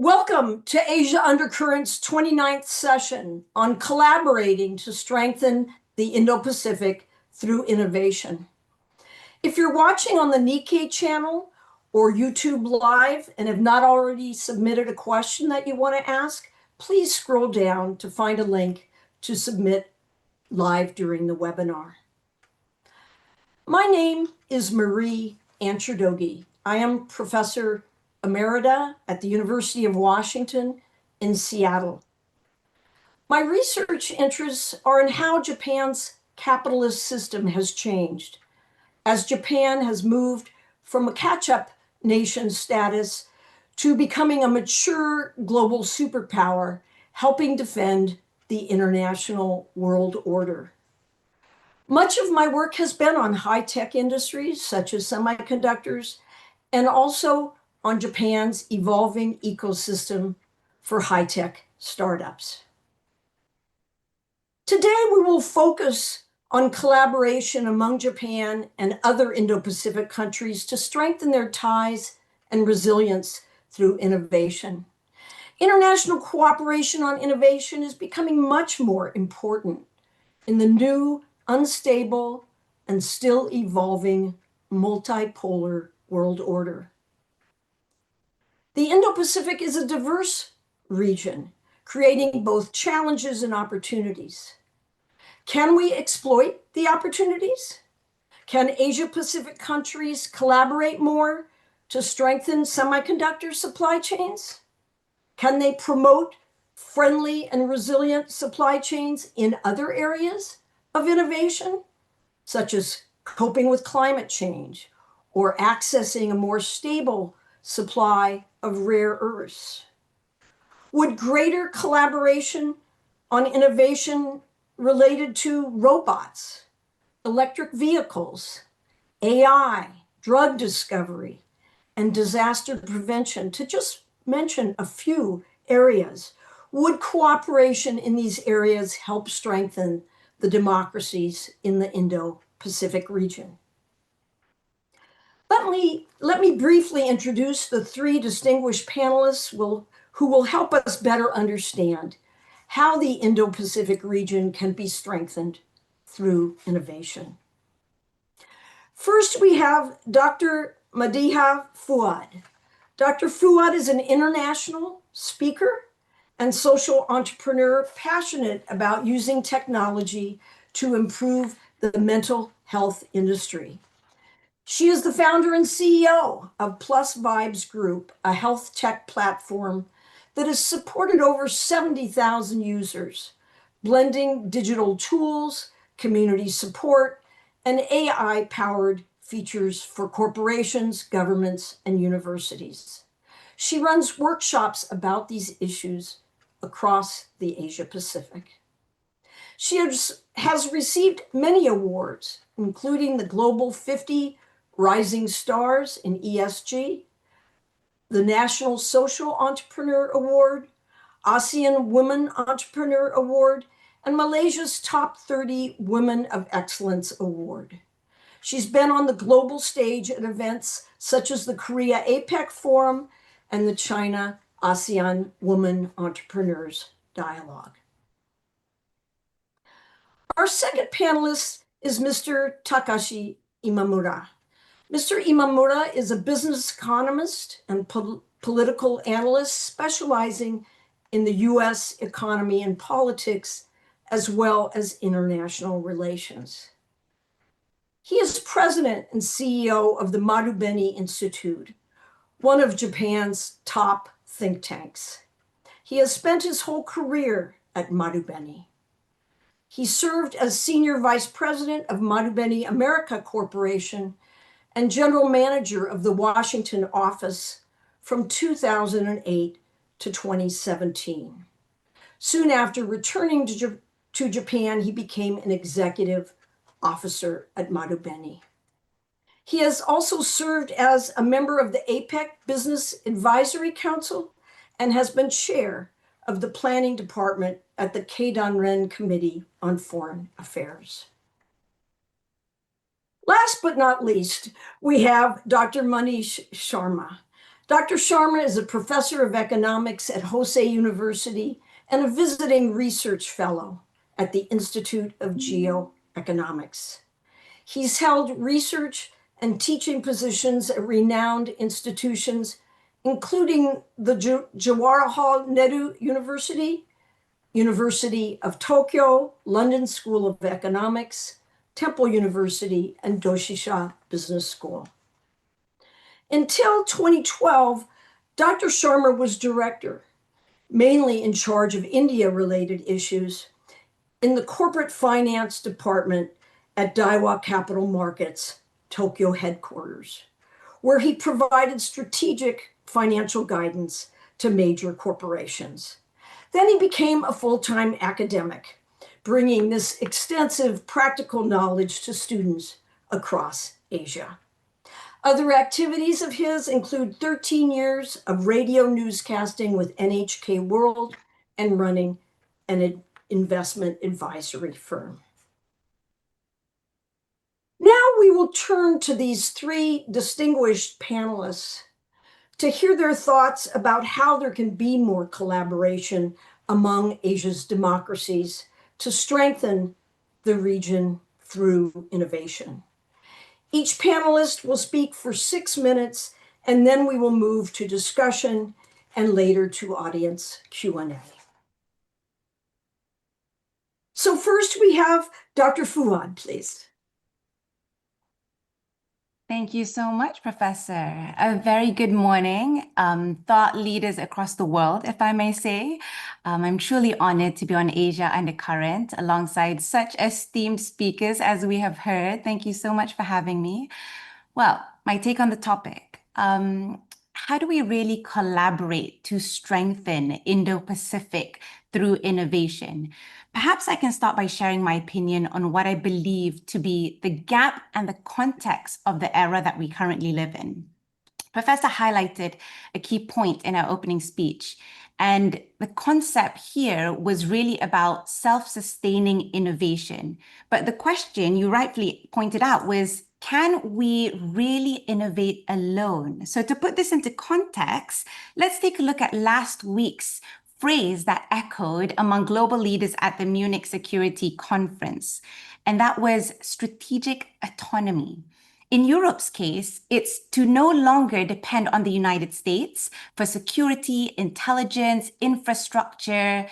Welcome to Asia Undercurrent's 29th session on collaborating to strengthen the Indo-Pacific through innovation. If you're watching on the Nikkei channel or YouTube Live and have not already submitted a question that you want to ask, please scroll down to find a link to submit live during the webinar. My name is Marie Anchordoguy. I am Professor Emerita at the University of Washington in Seattle. My research interests are in how Japan's capitalist system has changed, as Japan has moved from a catch-up nation status to becoming a mature global superpower, helping defend the international world order. Much of my work has been on high-tech industries, such as semiconductors, and also on Japan's evolving ecosystem for high-tech startups. Today, we will focus on collaboration among Japan and other Indo-Pacific countries to strengthen their ties and resilience through innovation. International cooperation on innovation is becoming much more important in the new, unstable, and still evolving multipolar world order. The Indo-Pacific is a diverse region, creating both challenges and opportunities. Can we exploit the opportunities? Can Asia-Pacific countries collaborate more to strengthen semiconductor supply chains? Can they promote friendly and resilient supply chains in other areas of innovation, such as coping with climate change or accessing a more stable supply of rare earths? Would greater collaboration on innovation related to robots, electric vehicles, AI, drug discovery, and disaster prevention, to just mention a few areas, would cooperation in these areas help strengthen the democracies in the Indo-Pacific region? Let me briefly introduce the three distinguished panelists who will help us better understand how the Indo-Pacific region can be strengthened through innovation. First, we have Dr. Madiha Fuad. Dr. Fuad is an international speaker and social entrepreneur passionate about using technology to improve the mental health industry. She is the founder and CEO of Plus Vibes Group, a health tech platform that has supported over 70,000 users, blending digital tools, community support, and AI-powered features for corporations, governments, and universities. She runs workshops about these issues across the Asia-Pacific. She has received many awards, including the Global 50 Rising Stars in ESG, the National Social Entrepreneur Award, ASEAN Women Entrepreneur Award, and Malaysia's Top 30 Women of Excellence Award. She's been on the global stage at events such as the Korea APEC Forum and the China ASEAN Women Entrepreneurs Dialogue. Our second panelist is Mr. Takashi Imamura. Mr. Imamura is a business economist and political analyst specializing in the US economy and politics, as well as international relations. He is president and CEO of the Marubeni Institute, one of Japan's top think tanks. He has spent his whole career at Marubeni. He served as senior vice president of Marubeni America Corporation and general manager of the Washington office from 2008 to 2017. Soon after returning to Japan, he became an executive officer at Marubeni. He has also served as a member of the APEC Business Advisory Council and has been chair of the planning department at the Keidanren Committee on Foreign Affairs. Last but not least, we have Dr. Manish Sharma. Dr. Sharma is a professor of economics at Hosei University and a visiting research fellow at the Institute of Geoeconomics. He's held research and teaching positions at renowned institutions, including the Jawaharlal Nehru University, University of Tokyo, London School of Economics, Temple University, and Doshisha Business School. Until 2012, Dr. Sharma was director, mainly in charge of India-related issues, in the corporate finance department at Daiwa Capital Markets, Tokyo headquarters, where he provided strategic financial guidance to major corporations. Then he became a full-time academic, bringing this extensive practical knowledge to students across Asia. Other activities of his include 13 years of radio newscasting with NHK World and running an investment advisory firm. Now we will turn to these three distinguished panelists to hear their thoughts about how there can be more collaboration among Asia's democracies to strengthen the region through innovation. Each panelist will speak for 6 minutes, and then we will move to discussion and later to audience Q&A. So first we have Dr. Fuad, please. Thank you so much, Professor. A very good morning, thought leaders across the world, if I may say. I'm truly honored to be on Asia Undercurrent alongside such esteemed speakers as we have heard. Thank you so much for having me. Well, my take on the topic. How do we really collaborate to strengthen Indo-Pacific through innovation? Perhaps I can start by sharing my opinion on what I believe to be the gap and the context of the era that we currently live in. Professor highlighted a key point in our opening speech, and the concept here was really about self-sustaining innovation. But the question you rightfully pointed out was, can we really innovate alone? So to put this into context, let's take a look at last week's phrase that echoed among global leaders at the Munich Security Conference, and that was strategic autonomy. In Europe's case, it's to no longer depend on the United States for security, intelligence, infrastructure,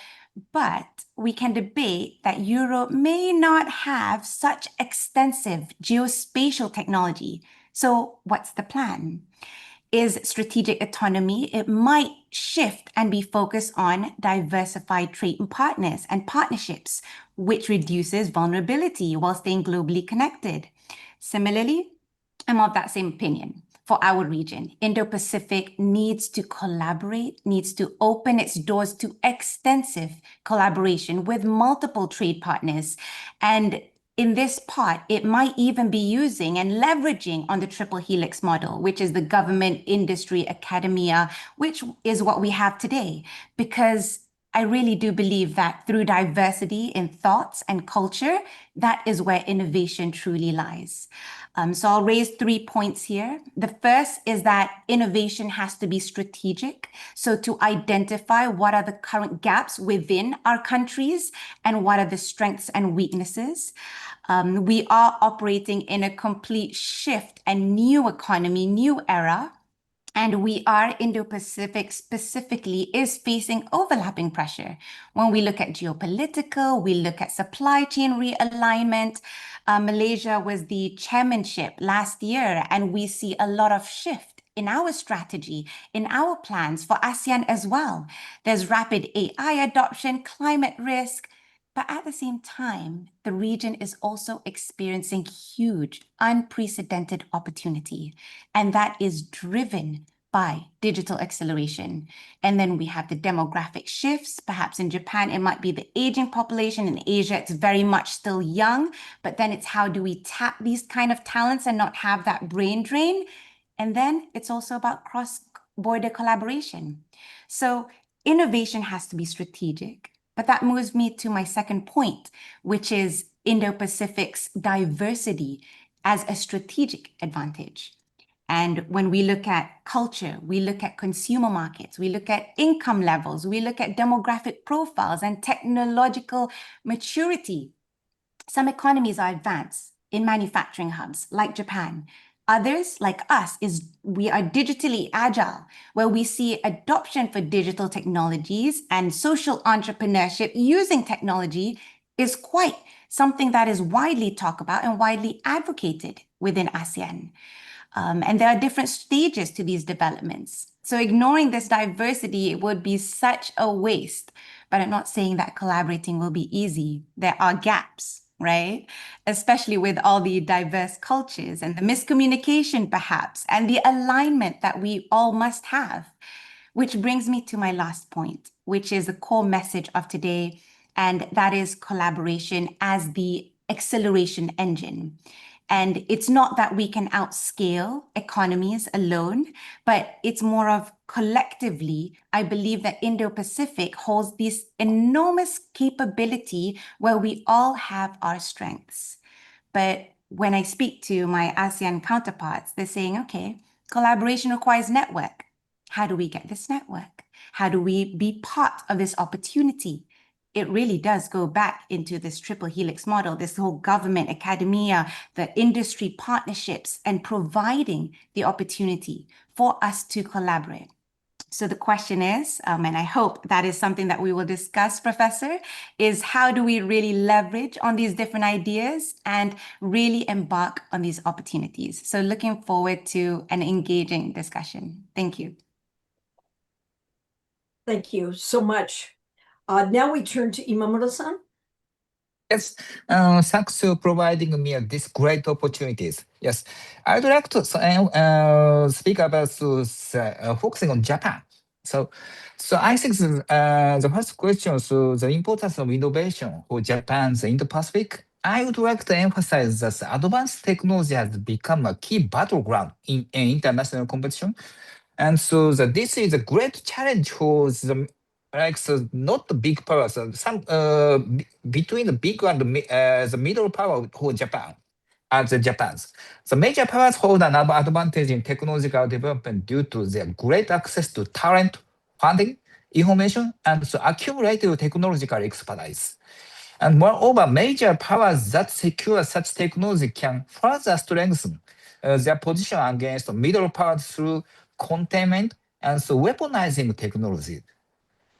but we can debate that Europe may not have such extensive geospatial technology. So what's the plan? Is strategic autonomy, it might shift and be focused on diversified trading partners and partnerships, which reduces vulnerability while staying globally connected. Similarly, I'm of that same opinion. For our region, Indo-Pacific needs to collaborate, needs to open its doors to extensive collaboration with multiple trade partners. And in this part, it might even be using and leveraging on the triple helix model, which is the government, industry, academia, which is what we have today. Because I really do believe that through diversity in thoughts and culture, that is where innovation truly lies. So I'll raise 3 points here. The first is that innovation has to be strategic. So to identify what are the current gaps within our countries and what are the strengths and weaknesses. We are operating in a complete shift and new economy, new era. And we are, Indo-Pacific specifically, is facing overlapping pressure. When we look at geopolitical, we look at supply chain realignment. Malaysia was the chairmanship last year, and we see a lot of shift in our strategy, in our plans for ASEAN as well. There's rapid AI adoption, climate risk, but at the same time, the region is also experiencing huge, unprecedented opportunity, and that is driven by digital acceleration. And then we have the demographic shifts. Perhaps in Japan, it might be the aging population. In Asia, it's very much still young, but then it's how do we tap these kind of talents and not have that brain drain? And then it's also about cross-border collaboration. So innovation has to be strategic. But that moves me to my second point, which is Indo-Pacific's diversity as a strategic advantage. And when we look at culture, we look at consumer markets, we look at income levels, we look at demographic profiles and technological maturity. Some economies are advanced in manufacturing hubs like Japan. Others, like us, we are digitally agile, where we see adoption for digital technologies and social entrepreneurship using technology is quite something that is widely talked about and widely advocated within ASEAN. And there are different stages to these developments. So ignoring this diversity would be such a waste. But I'm not saying that collaborating will be easy. There are gaps, right? Especially with all the diverse cultures and the miscommunication, perhaps, and the alignment that we all must have. Which brings me to my last point, which is the core message of today, and that is collaboration as the acceleration engine. And it's not that we can outscale economies alone, but it's more of collectively, I believe that Indo-Pacific holds this enormous capability where we all have our strengths. But when I speak to my ASEAN counterparts, they're saying, okay, collaboration requires network. How do we get this network? How do we be part of this opportunity? It really does go back into this triple helix model, this whole government, academia, the industry partnerships, and providing the opportunity for us to collaborate. So the question is, and I hope that is something that we will discuss, Professor, is how do we really leverage on these different ideas and really embark on these opportunities? So looking forward to an engaging discussion. Thank you. Thank you so much. Now we turn to Imamura-san. Yes, thanks for providing me these great opportunities. Yes, I'd like to speak about focusing on Japan. So I think the first question, the importance of innovation for Japan's Indo-Pacific. I would like to emphasize that advanced technology has become a key battleground in international competition. And this is a great challenge for the not the big powers, some between the big and the middle power for Japan, as the Japan's. The major powers hold an advantage in technological development due to their great access to talent, funding, information, and accumulated technological expertise. And moreover, major powers that secure such technology can further strengthen their position against middle powers through containment and weaponizing technology.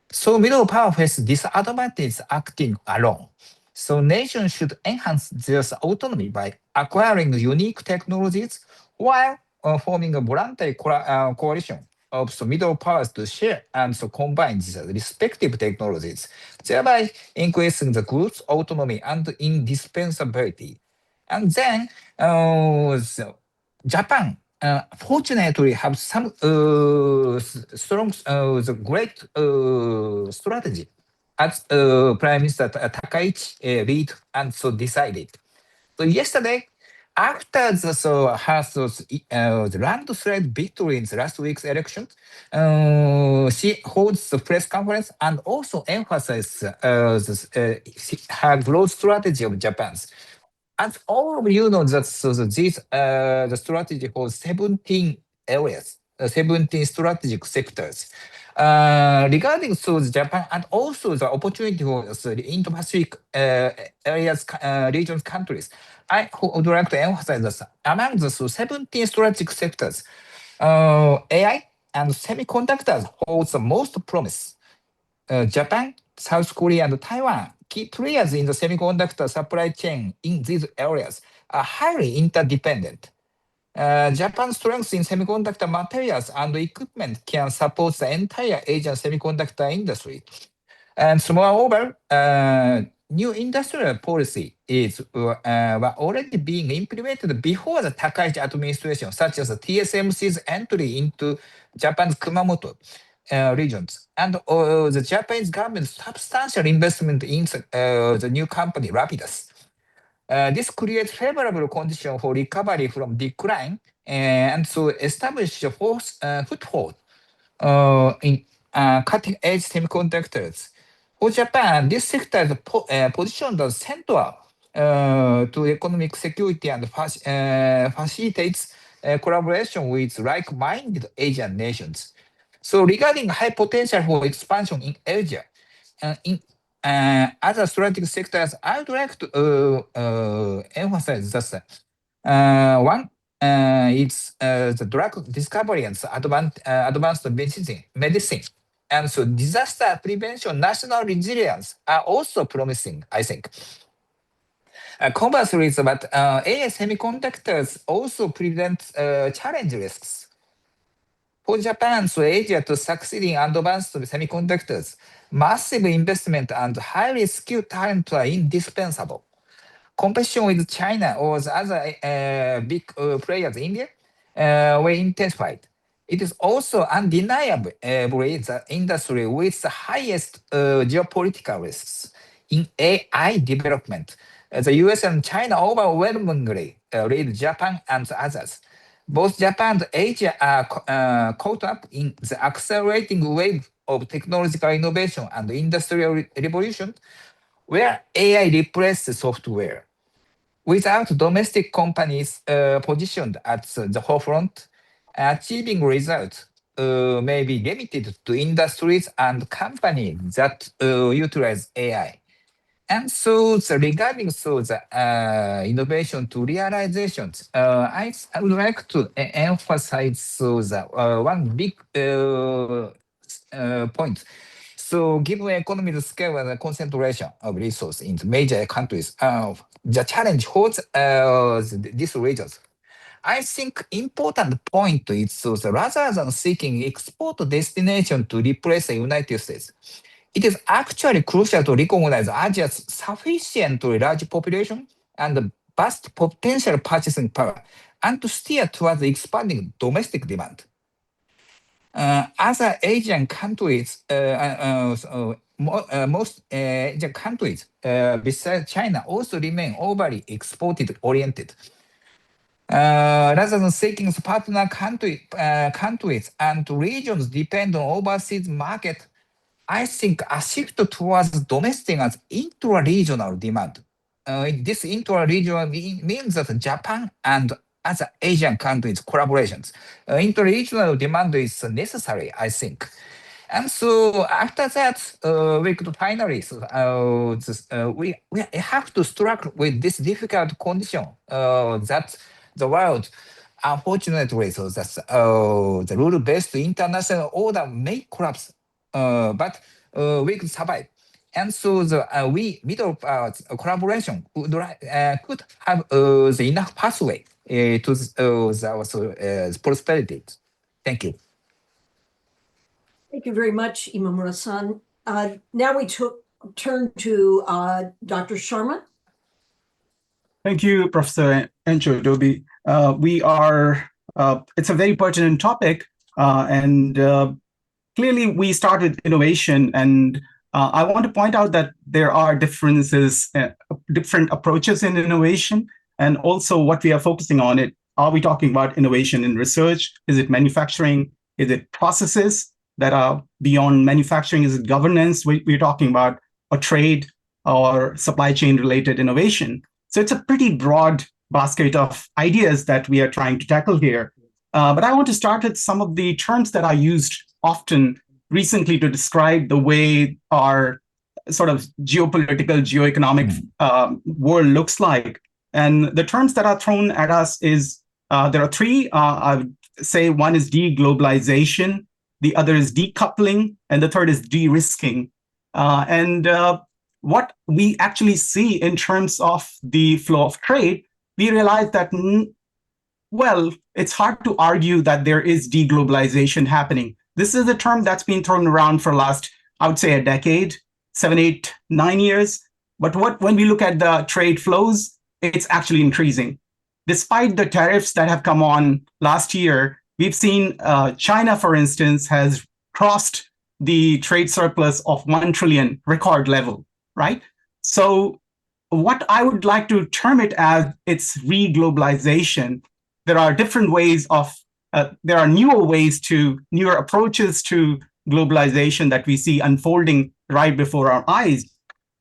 So middle power face disadvantages acting alone. So nations should enhance their autonomy by acquiring unique technologies while forming a voluntary coalition of middle powers to share and combine these respective technologies, thereby increasing the group's autonomy and indispensability. And then Japan fortunately have some strong, the great strategy as Prime Minister Takaichi lead and decided. So yesterday, after the landslide victory in the last week's election, she holds the press conference and also emphasizes her growth strategy of Japan's. As all of you know, that the strategy for 17 areas, 17 strategic sectors. Regarding Japan and also the opportunity for the Indo-Pacific areas, regions, countries, I would like to emphasize that among the 17 strategic sectors, AI and semiconductors hold the most promise. Japan, South Korea, and Taiwan, key players in the semiconductor supply chain in these areas, are highly interdependent. Japan's strength in semiconductor materials and equipment can support the entire Asian semiconductor industry. And moreover, new industrial policy were already being implemented before the Takashi administration, such as the TSMC's entry into Japan's Kumamoto regions, and the Japanese government's substantial investment in the new company Rapidus. This creates favorable conditions for recovery from decline and establish a foothold in cutting-edge semiconductors. For Japan, this sector is positioned as central to economic security and facilitates collaboration with like-minded Asian nations. So regarding high potential for expansion in Asia, in other strategic sectors, I would like to emphasize that one is the drug discovery and advanced medicine. And so disaster prevention, national resilience are also promising, I think. Conversely, but AI semiconductors also present challenge risks. For Japan, so Asia to succeed in advanced semiconductors, massive investment and highly skilled talent are indispensable. Competition with China or the other big players in India were intensified. It is also undeniable the industry with the highest geopolitical risks in AI development. The US and China overwhelmingly lead Japan and the others. Both Japan and Asia are caught up in the accelerating wave of technological innovation and industrial revolution, where AI replaces software. Without domestic companies positioned at the forefront, achieving results may be limited to industries and companies that utilize AI. And so regarding the innovation to realizations, I would like to emphasize the one big point. So given economies scale and the concentration of resources in the major countries, the challenge holds these regions. I think important point is rather than seeking export destination to replace the United States, it is actually crucial to recognize Asia's sufficiently large population and vast potential purchasing power, and to steer towards expanding domestic demand. Other Asian countries, most Asian countries besides China also remain overly exported oriented. Rather than seeking partner countries and regions depend on overseas market, I think a shift towards domestic as intra-regional demand. This intra-regional means that Japan and other Asian countries collaborations. Intra-regional demand is necessary, I think. And so after that, we could finally, we have to struggle with this difficult condition that the world, unfortunately, so that's the rule-based international order may collapse, but we could survive. And so we middle collaboration could have the enough pathway to the prosperity. Thank you. Thank you very much, Imamura-san. Now we turn to Dr. Sharma. Thank you, Professor Anchordoguy. It's a very pertinent topic, and clearly we started innovation, and I want to point out that there are differences, different approaches in innovation, and also what we are focusing on it. Are we talking about innovation in research? Is it manufacturing? Is it processes that are beyond manufacturing? Is it governance? We're talking about a trade or supply chain related innovation. So it's a pretty broad basket of ideas that we are trying to tackle here. But I want to start with some of the terms that are used often recently to describe the way our sort of geopolitical, geoeconomic world looks like. And the terms that are thrown at us is, there are three. I would say one is deglobalization, the other is decoupling, and the third is de-risking. What we actually see in terms of the flow of trade, we realize that, well, it's hard to argue that there is deglobalization happening. This is a term that's been thrown around for last, I would say, a decade, 7, 8, 9 years. But when we look at the trade flows, it's actually increasing. Despite the tariffs that have come on last year, we've seen China, for instance, has crossed the trade surplus of 1 trillion record level, right? So what I would like to term it as, it's re-globalization. There are different ways of, there are newer approaches to globalization that we see unfolding right before our eyes.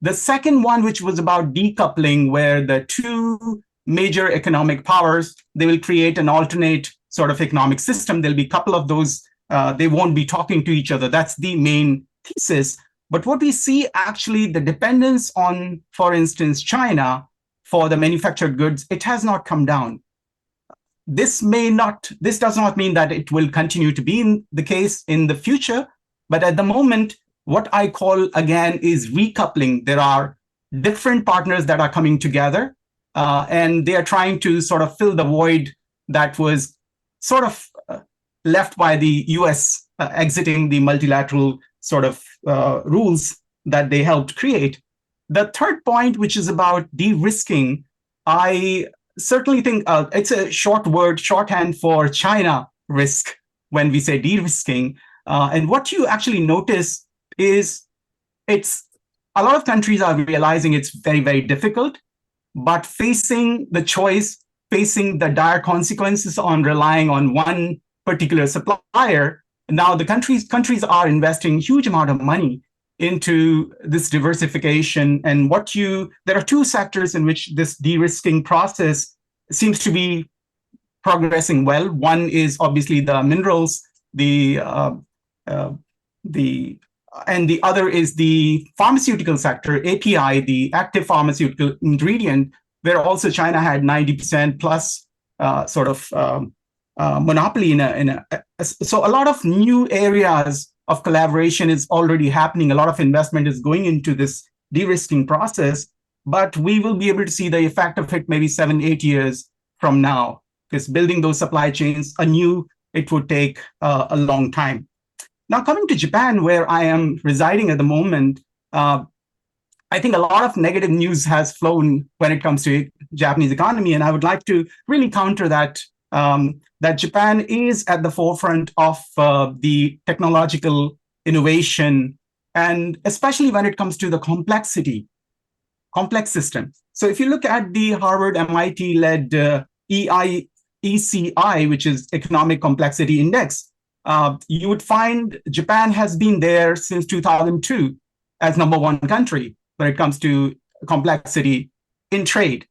The second one, which was about decoupling, where the two major economic powers. They will create an alternate sort of economic system. There'll be a couple of those. They won't be talking to each other. That's the main thesis. But what we see actually, the dependence on, for instance, China for the manufactured goods, it has not come down. This does not mean that it will continue to be the case in the future. But at the moment, what I call again is recoupling. There are different partners that are coming together, and they are trying to sort of fill the void that was sort of left by the US exiting the multilateral sort of rules that they helped create. The third point, which is about de-risking, I certainly think it's a shorthand for China risk when we say de-risking. And what you actually notice is it's a lot of countries are realizing it's very, very difficult, but facing the choice, facing the dire consequences on relying on one particular supplier, now the countries are investing huge amount of money into this diversification. And there are two sectors in which this de-risking process seems to be progressing well. One is obviously the minerals, and the other is the pharmaceutical sector, API, the active pharmaceutical ingredient, where also China had 90% plus monopoly so a lot of new areas of collaboration is already happening. A lot of investment is going into this de-risking process, but we will be able to see the effect of it maybe 7-8 years from now, because building those supply chains anew, it would take a long time. Now, coming to Japan, where I am residing at the moment, I think a lot of negative news has flown when it comes to Japanese economy, and I would like to really counter that. That Japan is at the forefront of the technological innovation, and especially when it comes to the complex system. So if you look at the Harvard MIT-led ECI, which is Economic Complexity Index, you would find Japan has been there since 2002 as number one country when it comes to complexity in trade.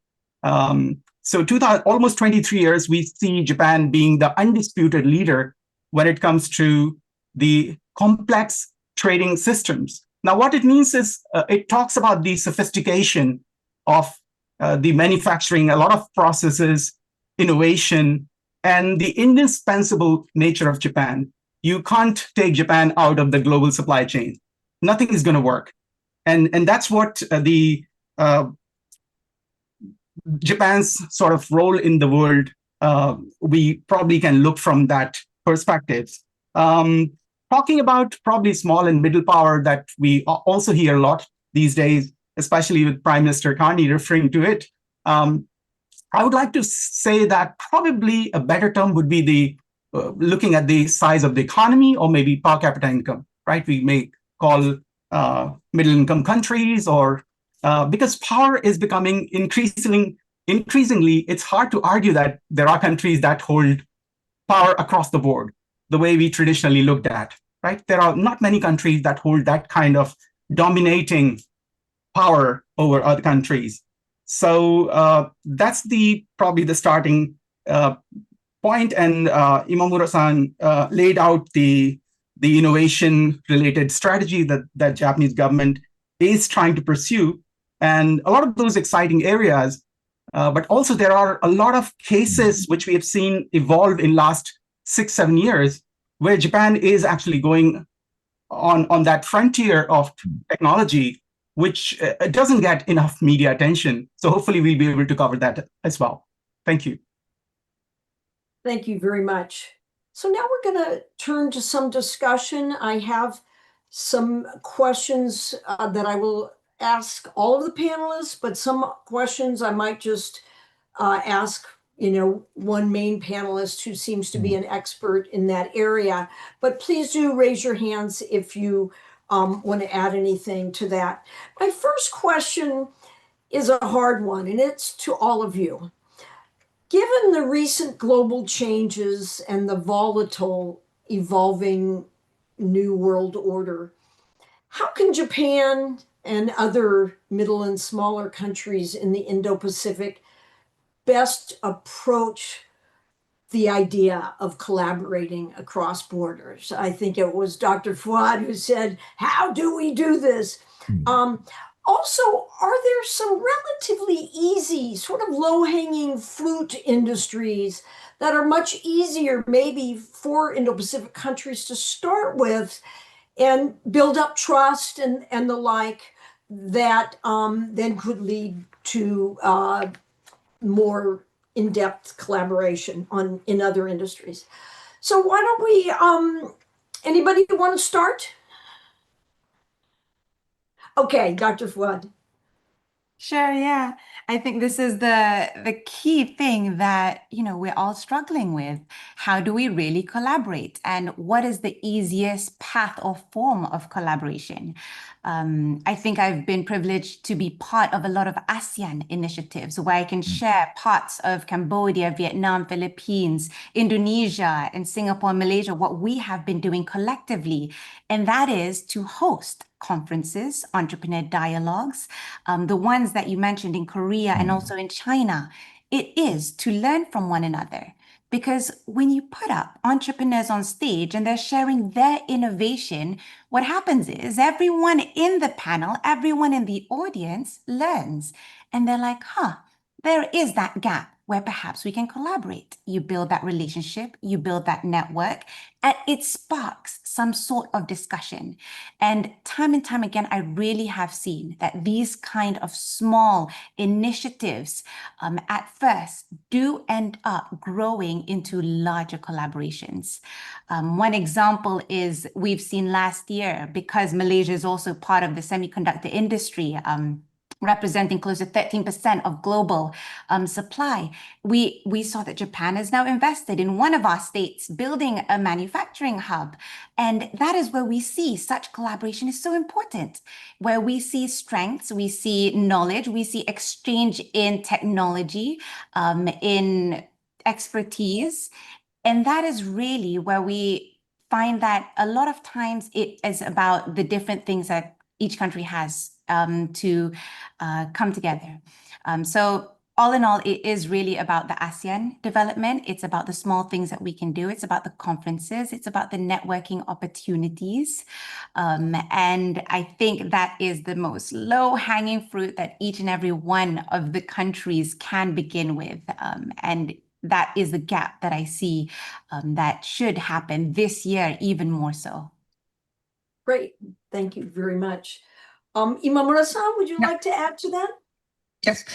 So almost 23 years, we see Japan being the undisputed leader when it comes to the complex trading systems. Now, what it means is it talks about the sophistication of the manufacturing, a lot of processes, innovation, and the indispensable nature of Japan. You can't take Japan out of the global supply chain. Nothing is going to work. And that's what Japan's sort of role in the world, we probably can look from that perspective. Talking about probably small and middle power that we also hear a lot these days, especially with Prime Minister Carney referring to it. I would like to say that probably a better term would be the looking at the size of the economy, or maybe per capita income, right? We may call middle income countries, or because power is becoming increasingly, it's hard to argue that there are countries that hold power across the board, the way we traditionally looked at, right? There are not many countries that hold that kind of dominating power over other countries. So that's probably the starting point. And Imamura-san laid out the innovation-related strategy that Japanese government is trying to pursue, and a lot of those exciting areas. But also there are a lot of cases which we have seen evolve in last 6-7 years, where Japan is actually going on that frontier of technology, which doesn't get enough media attention. So hopefully we'll be able to cover that as well. Thank you. Thank you very much. So now we're going to turn to some discussion. I have some questions that I will ask all of the panelists, but some questions I might just ask, one main panelist who seems to be an expert in that area. But please do raise your hands if you want to add anything to that. My first question is a hard one, and it's to all of you. Given the recent global changes and the volatile, evolving new world order, how can Japan and other middle and smaller countries in the Indo-Pacific best approach the idea of collaborating across borders. I think it was Dr. Fuad who said, how do we do this? Also, are there some relatively easy, sort of low-hanging fruit industries that are much easier maybe for Indo-Pacific countries to start with and build up trust and the like that then could lead to more in-depth collaboration in other industries? So why don't we, anybody want to start? Okay, Dr. Fuad. Sure, yeah. I think this is the key thing that, we're all struggling with. How do we really collaborate? And what is the easiest path or form of collaboration? I think I've been privileged to be part of a lot of ASEAN initiatives where I can share parts of Cambodia, Vietnam, Philippines, Indonesia, and Singapore and Malaysia, what we have been doing collectively. And that is to host conferences, entrepreneur dialogues, the ones that you mentioned in Korea and also in China. It is to learn from one another. Because when you put up entrepreneurs on stage and they're sharing their innovation, what happens is everyone in the panel, everyone in the audience learns. And they're like, there is that gap where perhaps we can collaborate. You build that relationship, you build that network, and it sparks some sort of discussion. And time again, I really have seen that these kind of small initiatives at first do end up growing into larger collaborations. One example is we've seen last year, because Malaysia is also part of the semiconductor industry, representing close to 13% of global supply. We saw that Japan has now invested in one of our states, building a manufacturing hub. And that is where we see such collaboration is so important, where we see strengths, we see knowledge, we see exchange in technology, in expertise. And that is really where we find that a lot of times it is about the different things that each country has to come together. So all in all, it is really about the ASEAN development. It's about the small things that we can do. It's about the conferences. It's about the networking opportunities. And I think that is the most low-hanging fruit that each and every one of the countries can begin with. And that is the gap that I see that should happen this year, even more so. Great, thank you very much. Imamura-san, would you like to add to that? Yes,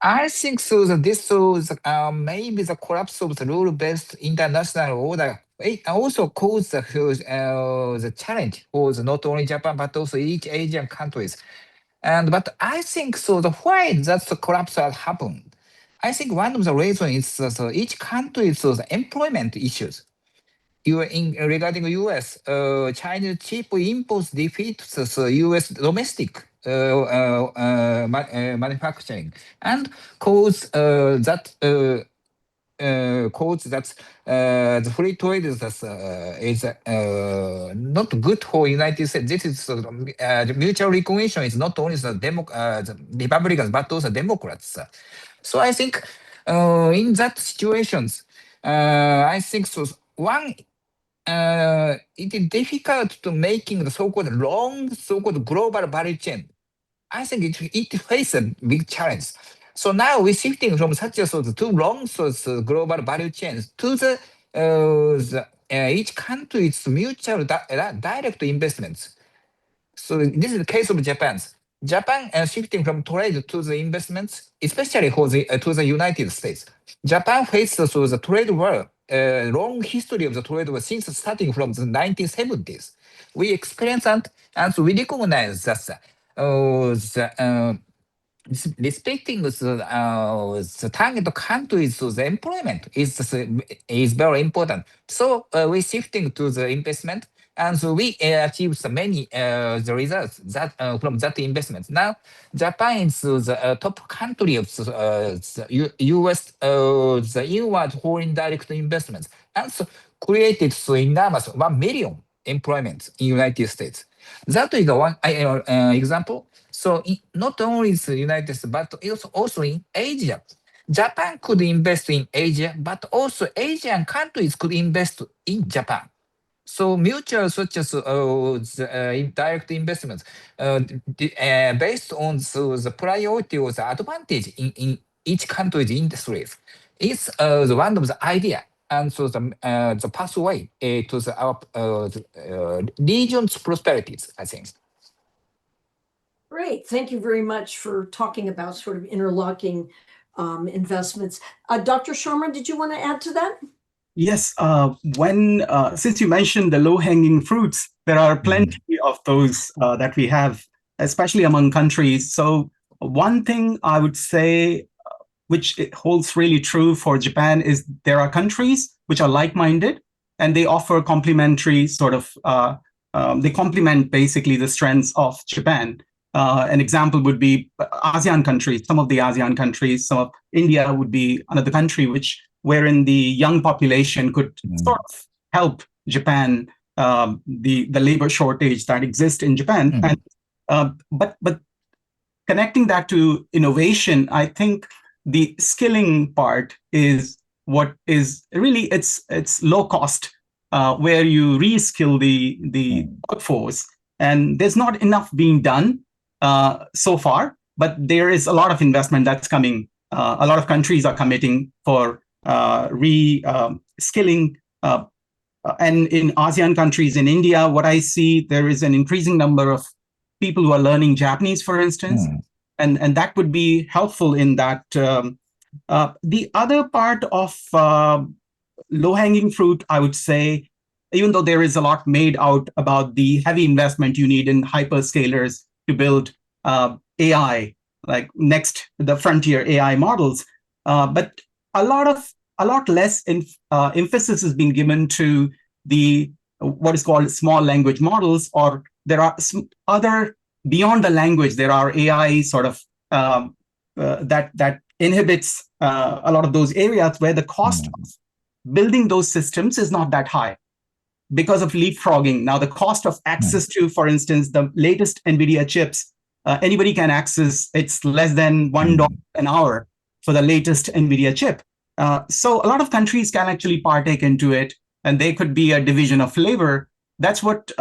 I think so. This was maybe the collapse of the rule-based international order. It also caused the challenge for not only Japan but also each Asian countries. But I think so. Why that the collapse has happened? I think one of the reasons is each country's employment issues. Regarding US, China's cheap imports defeats US domestic manufacturing and cause that the free trade is not good for United States. This is the mutual recognition is not only the Republicans but also Democrats. So I think in that situations, I think so. One it is difficult to making the so-called long, so-called global value chain. I think it faces a big challenge. So now we're shifting from such a sort of too long global value chains to each country's mutual direct investments. So this is the case of Japan. Japan shifting from trade to the investments, especially for to the United States. Japan faces the trade war, long history of the trade war since starting from the 1970s. We experience that and we recognize that respecting the target countries, the employment is very important. So we're shifting to the investment, and so we achieve many the results that from that investment. Now, Japan is the top country of the U.S. The inward foreign direct investments, and so created enormous 1 million employment in United States. That is the one example. So not only in the United States, but also in Asia, Japan could invest in Asia, but also Asian countries could invest in Japan. So mutual such as direct investments based on the priority or the advantage in each country's industries is one of the idea. And so the pathway to the region's prosperities, I think. Great. Thank you very much for talking about sort of interlocking investments. Dr. Sharma, did you want to add to that? Yes, since you mentioned the low-hanging fruits, there are plenty of those that we have, especially among countries. So one thing I would say, which it holds really true for Japan, is there are countries which are like-minded, and they offer complementary sort of, they complement basically the strengths of Japan. An example would be ASEAN countries, some of the ASEAN countries. Some of India would be another country wherein the young population could sort of help Japan, the labor shortage that exists in Japan. And but connecting that to innovation, I think the skilling part is what is really it's low cost, where you reskill the workforce, and there's not enough being done so far, but there is a lot of investment that's coming. A lot of countries are committing for re-skilling. And in ASEAN countries, in India, what I see, there is an increasing number of people who are learning Japanese, for instance, and that would be helpful in that. The other part of low-hanging fruit, I would say, even though there is a lot made out about the heavy investment you need in hyperscalers to build AI, like the frontier AI models, but a lot less emphasis is being given to the what is called small language models, or there are other beyond the language. There are AI sort of that inhibits a lot of those areas where the cost of building those systems is not that high because of leapfrogging. Now, the cost of access to, for instance, the latest NVIDIA chips, anybody can access. It's less than $1 an hour for the latest NVIDIA chip. So a lot of countries can actually partake into it, and they could be a division of labor. That's what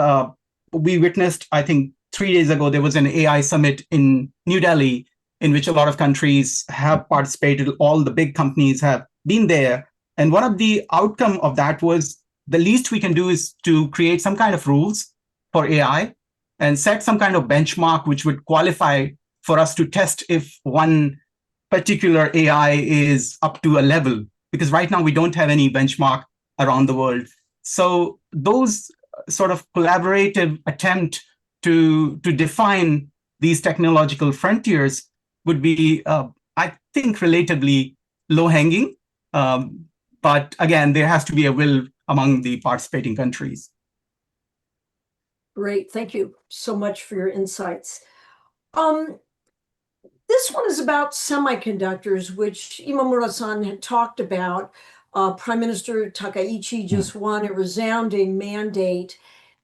we witnessed. I think 3 days ago, there was an AI summit in New Delhi in which a lot of countries have participated. All the big companies have been there. And one of the outcome of that was the least we can do is to create some kind of rules for AI and set some kind of benchmark which would qualify for us to test if one particular AI is up to a level, because right now we don't have any benchmark around the world. So those sort of collaborative attempt to define these technological frontiers would be, I think, relatively low-hanging. But again, there has to be a will among the participating countries. Great. Thank you so much for your insights. This one is about semiconductors, which Imamura-san had talked about. Prime Minister Takaichi just won a resounding mandate,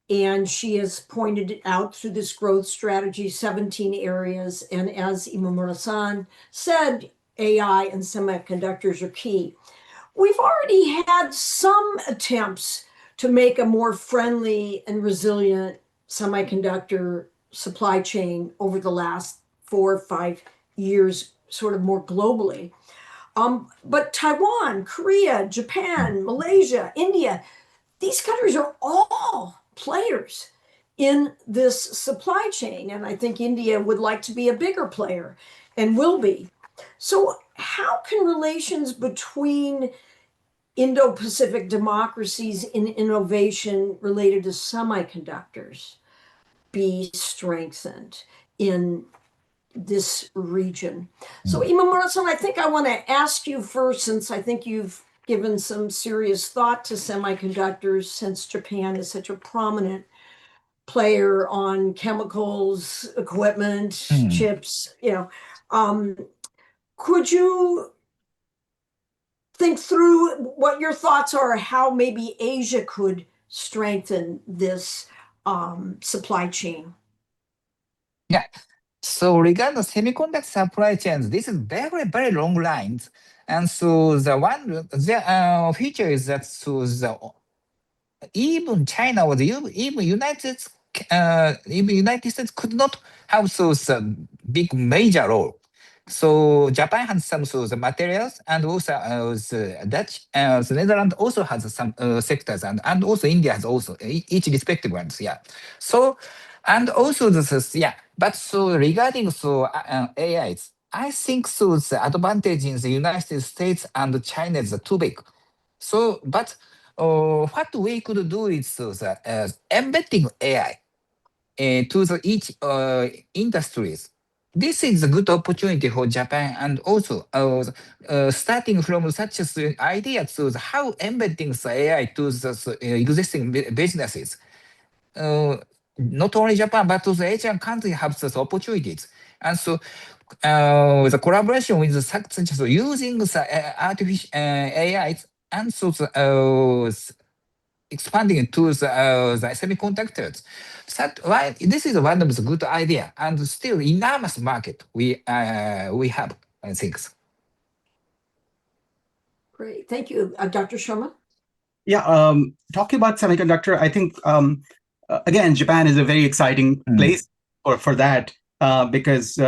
and she has pointed out through this growth strategy 17 areas. And as Imamura-san said, AI and semiconductors are key. We've already had some attempts to make a more friendly and resilient semiconductor supply chain over the last 4 or 5 years, sort of more globally. But Taiwan, Korea, Japan, Malaysia, India, these countries are all players in this supply chain. And I think India would like to be a bigger player and will be. So how can relations between Indo-Pacific democracies in innovation related to semiconductors be strengthened in this region? So Imamura-san, I think I want to ask you first, since I think you've given some serious thought to semiconductors, since Japan is such a prominent player on chemicals, equipment, chips, could you think through what your thoughts are, how maybe Asia could strengthen this supply chain? Yeah. So regarding semiconductor supply chains, this is very, very long lines. And so the feature is that even China or even United States could not have those big major role. So Japan has some the materials, and also the Dutch, the Netherlands also has some sectors, and also India has also each respective ones. Yeah. So and also this is But so regarding AIs, I think the advantage in the United States and China is too big. So, but what we could do is embedding AI to each industries. This is a good opportunity for Japan, and also starting from such an idea to how embedding the AI to the existing businesses. Not only Japan, but also Asian countries have such opportunities. And so the collaboration with such as using the artificial AI and so expanding to the semiconductors. Why this is one of the good idea, and still enormous market we have, I think. Great. Thank you. Dr. Sharma? Yeah, talking about semiconductor, I think, again, Japan is a very exciting place for that because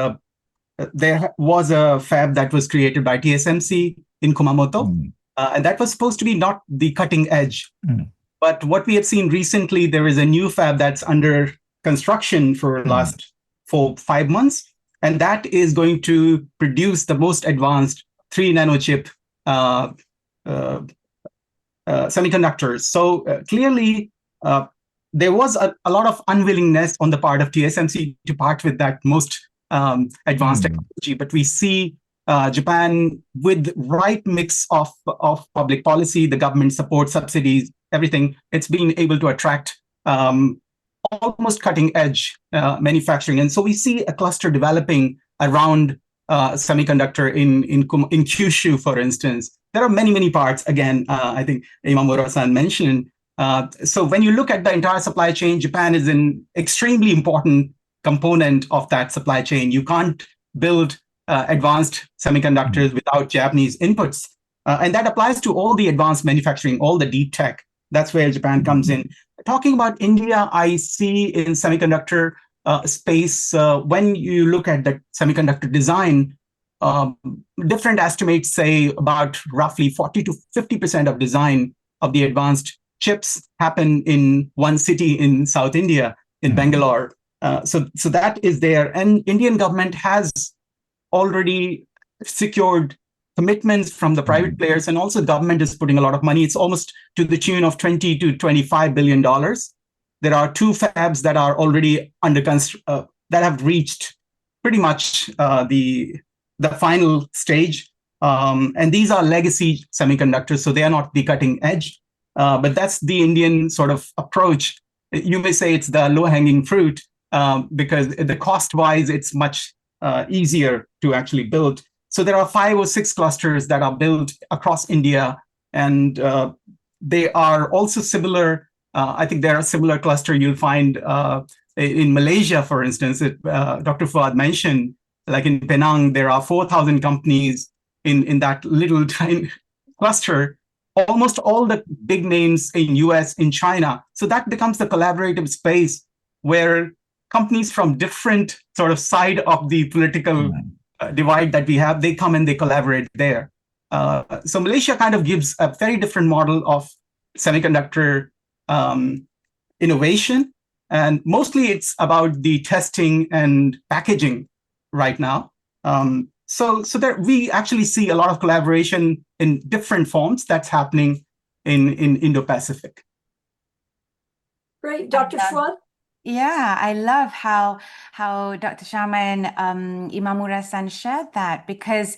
there was a fab that was created by TSMC in Kumamoto, and that was supposed to be not the cutting edge. But what we have seen recently, there is a new fab that's under construction for the last 4-5 months, and that is going to produce the most advanced 3 nano chip semiconductors. So clearly, there was a lot of unwillingness on the part of TSMC to part with that most advanced technology. But we see Japan with right mix of public policy, the government support, subsidies, everything. It's been able to attract almost cutting edge manufacturing. And so we see a cluster developing around semiconductor in Kyushu, for instance. There are many, many parts. Again, I think Imamura-san mentioned. So when you look at the entire supply chain, Japan is an extremely important component of that supply chain. You can't build advanced semiconductors without Japanese inputs. And that applies to all the advanced manufacturing, all the deep tech. That's where Japan comes in. Talking about India, I see in semiconductor space, when you look at the semiconductor design, different estimates say about roughly 40 to 50% of design of the advanced chips happen in one city in South India, in Bangalore. So that is there. And Indian government has already secured commitments from the private players, and also government is putting a lot of money. It's almost to the tune of $20 to $25 billion. There are 2 fabs that are already under that have reached pretty much the final stage. And these are legacy semiconductors, so they are not the cutting edge. But that's the Indian sort of approach. You may say it's the low-hanging fruit because the cost-wise, it's much easier to actually build. So there are 5 or 6 clusters that are built across India, and they are also similar. I think there are similar cluster you'll find in Malaysia, for instance. Dr. Fuad mentioned, like in Penang, there are 4,000 companies in that little tiny cluster. Almost all the big names in US, in China. So that becomes the collaborative space where companies from different sort of side of the political divide that we have, they come and they collaborate there. So Malaysia kind of gives a very different model of semiconductor innovation. And mostly it's about the testing and packaging right now. So there we actually see a lot of collaboration in different forms that's happening in Indo-Pacific. Great. Dr. Fuad? Yeah, I love how Dr. Sharma and Imamura-san shared that, because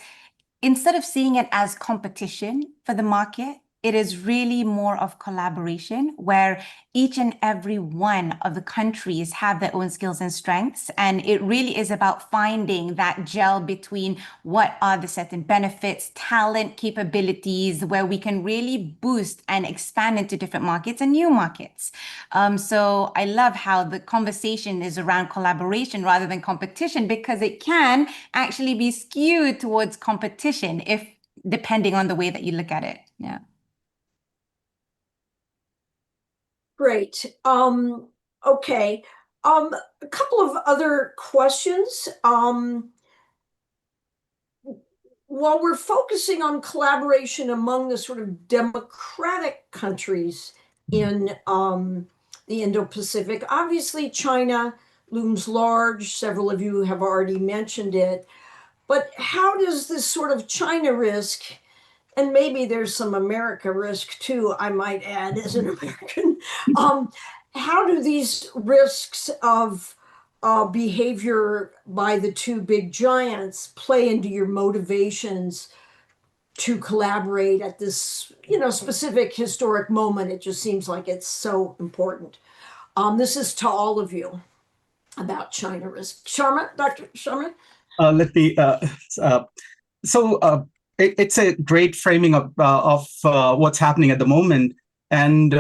instead of seeing it as competition for the market, it is really more of collaboration where each and every one of the countries have their own skills and strengths. And it really is about finding that gel between what are the certain benefits, talent, capabilities, where we can really boost and expand into different markets and new markets. So I love how the conversation is around collaboration rather than competition, because it can actually be skewed towards competition if depending on the way that you look at it. Yeah. Great. Okay. A couple of other questions. While we're focusing on collaboration among the sort of democratic countries in the Indo-Pacific, obviously China looms large. Several of you have already mentioned it. But how does this sort of China risk, and maybe there's some America risk too, I might add, as an American, how do these risks of behavior by the two big giants play into your motivations to collaborate at this, specific historic moment? It just seems like it's so important. This is to all of you about China risk. Sharma, Dr. Sharma? Let me. It's a great framing of what's happening at the moment, and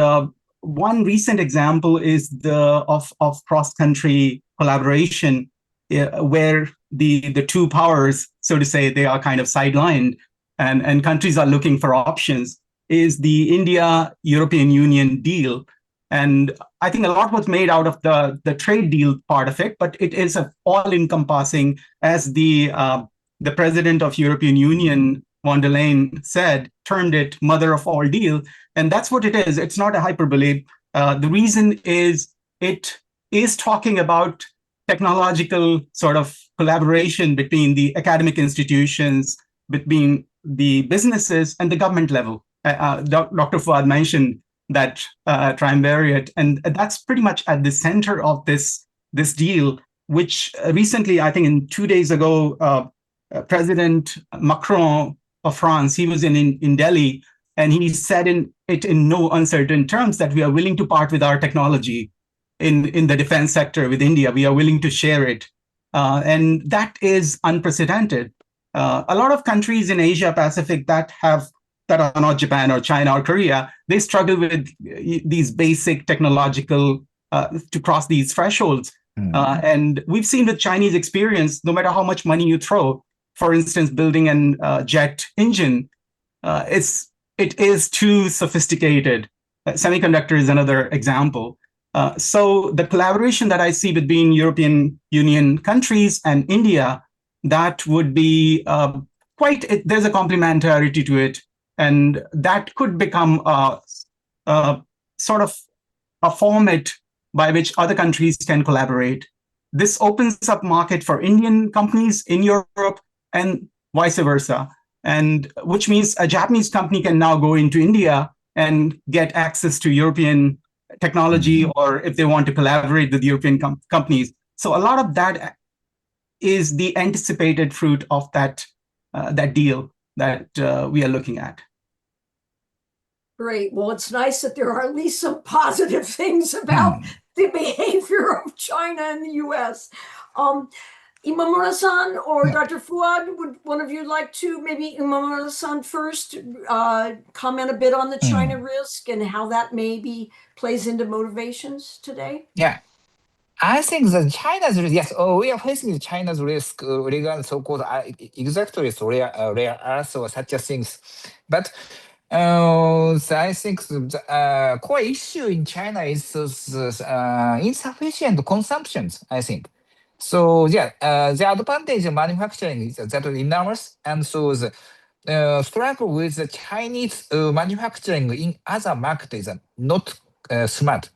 one recent example is of cross country collaboration, where the two powers, so to say, they are kind of sidelined, and countries are looking for options. Is the India-European Union deal. And I think a lot was made out of the trade deal part of it, but it is all-encompassing, as the president of European Union, von der Leyen, termed it mother of all deal. And that's what it is. It's not a hyperbole. The reason is it is talking about technological sort of collaboration between the academic institutions, between the businesses and the government level. Dr. Fuad mentioned that triumvirate, and that's pretty much at the center of this deal, which recently, I think 2 days ago, President Macron of France, he was in Delhi, and he said in no uncertain terms that we are willing to part with our technology in the defense sector with India. We are willing to share it, and that is unprecedented. A lot of countries in Asia Pacific that are not Japan or China or Korea, they struggle with these basic technological to cross these thresholds. And we've seen with Chinese experience, no matter how much money you throw, for instance, building an jet engine, it is too sophisticated. Semiconductor is another example. So the collaboration that I see between European Union countries and India, that would be there's a complementarity to it. And that could become sort of a format by which other countries can collaborate. This opens up market for Indian companies in Europe and vice versa. And which means a Japanese company can now go into India and get access to European technology, or if they want to collaborate with European companies. So a lot of that is the anticipated fruit of that deal that we are looking at. Great. Well, it's nice that there are at least some positive things about the behavior of China and the US. Imamura-san or Dr. Fuad, would one of you like to, maybe Imamura-san first, comment a bit on the China risk and how that maybe plays into motivations today? Yeah. I think that China's risk, yes, we are facing China's risk regarding so-called exactly rare earth or such things. But I think the core issue in China is insufficient consumptions, I think. So yeah, the advantage of manufacturing is that enormous, and so the struggle with the Chinese manufacturing in other markets is not smart.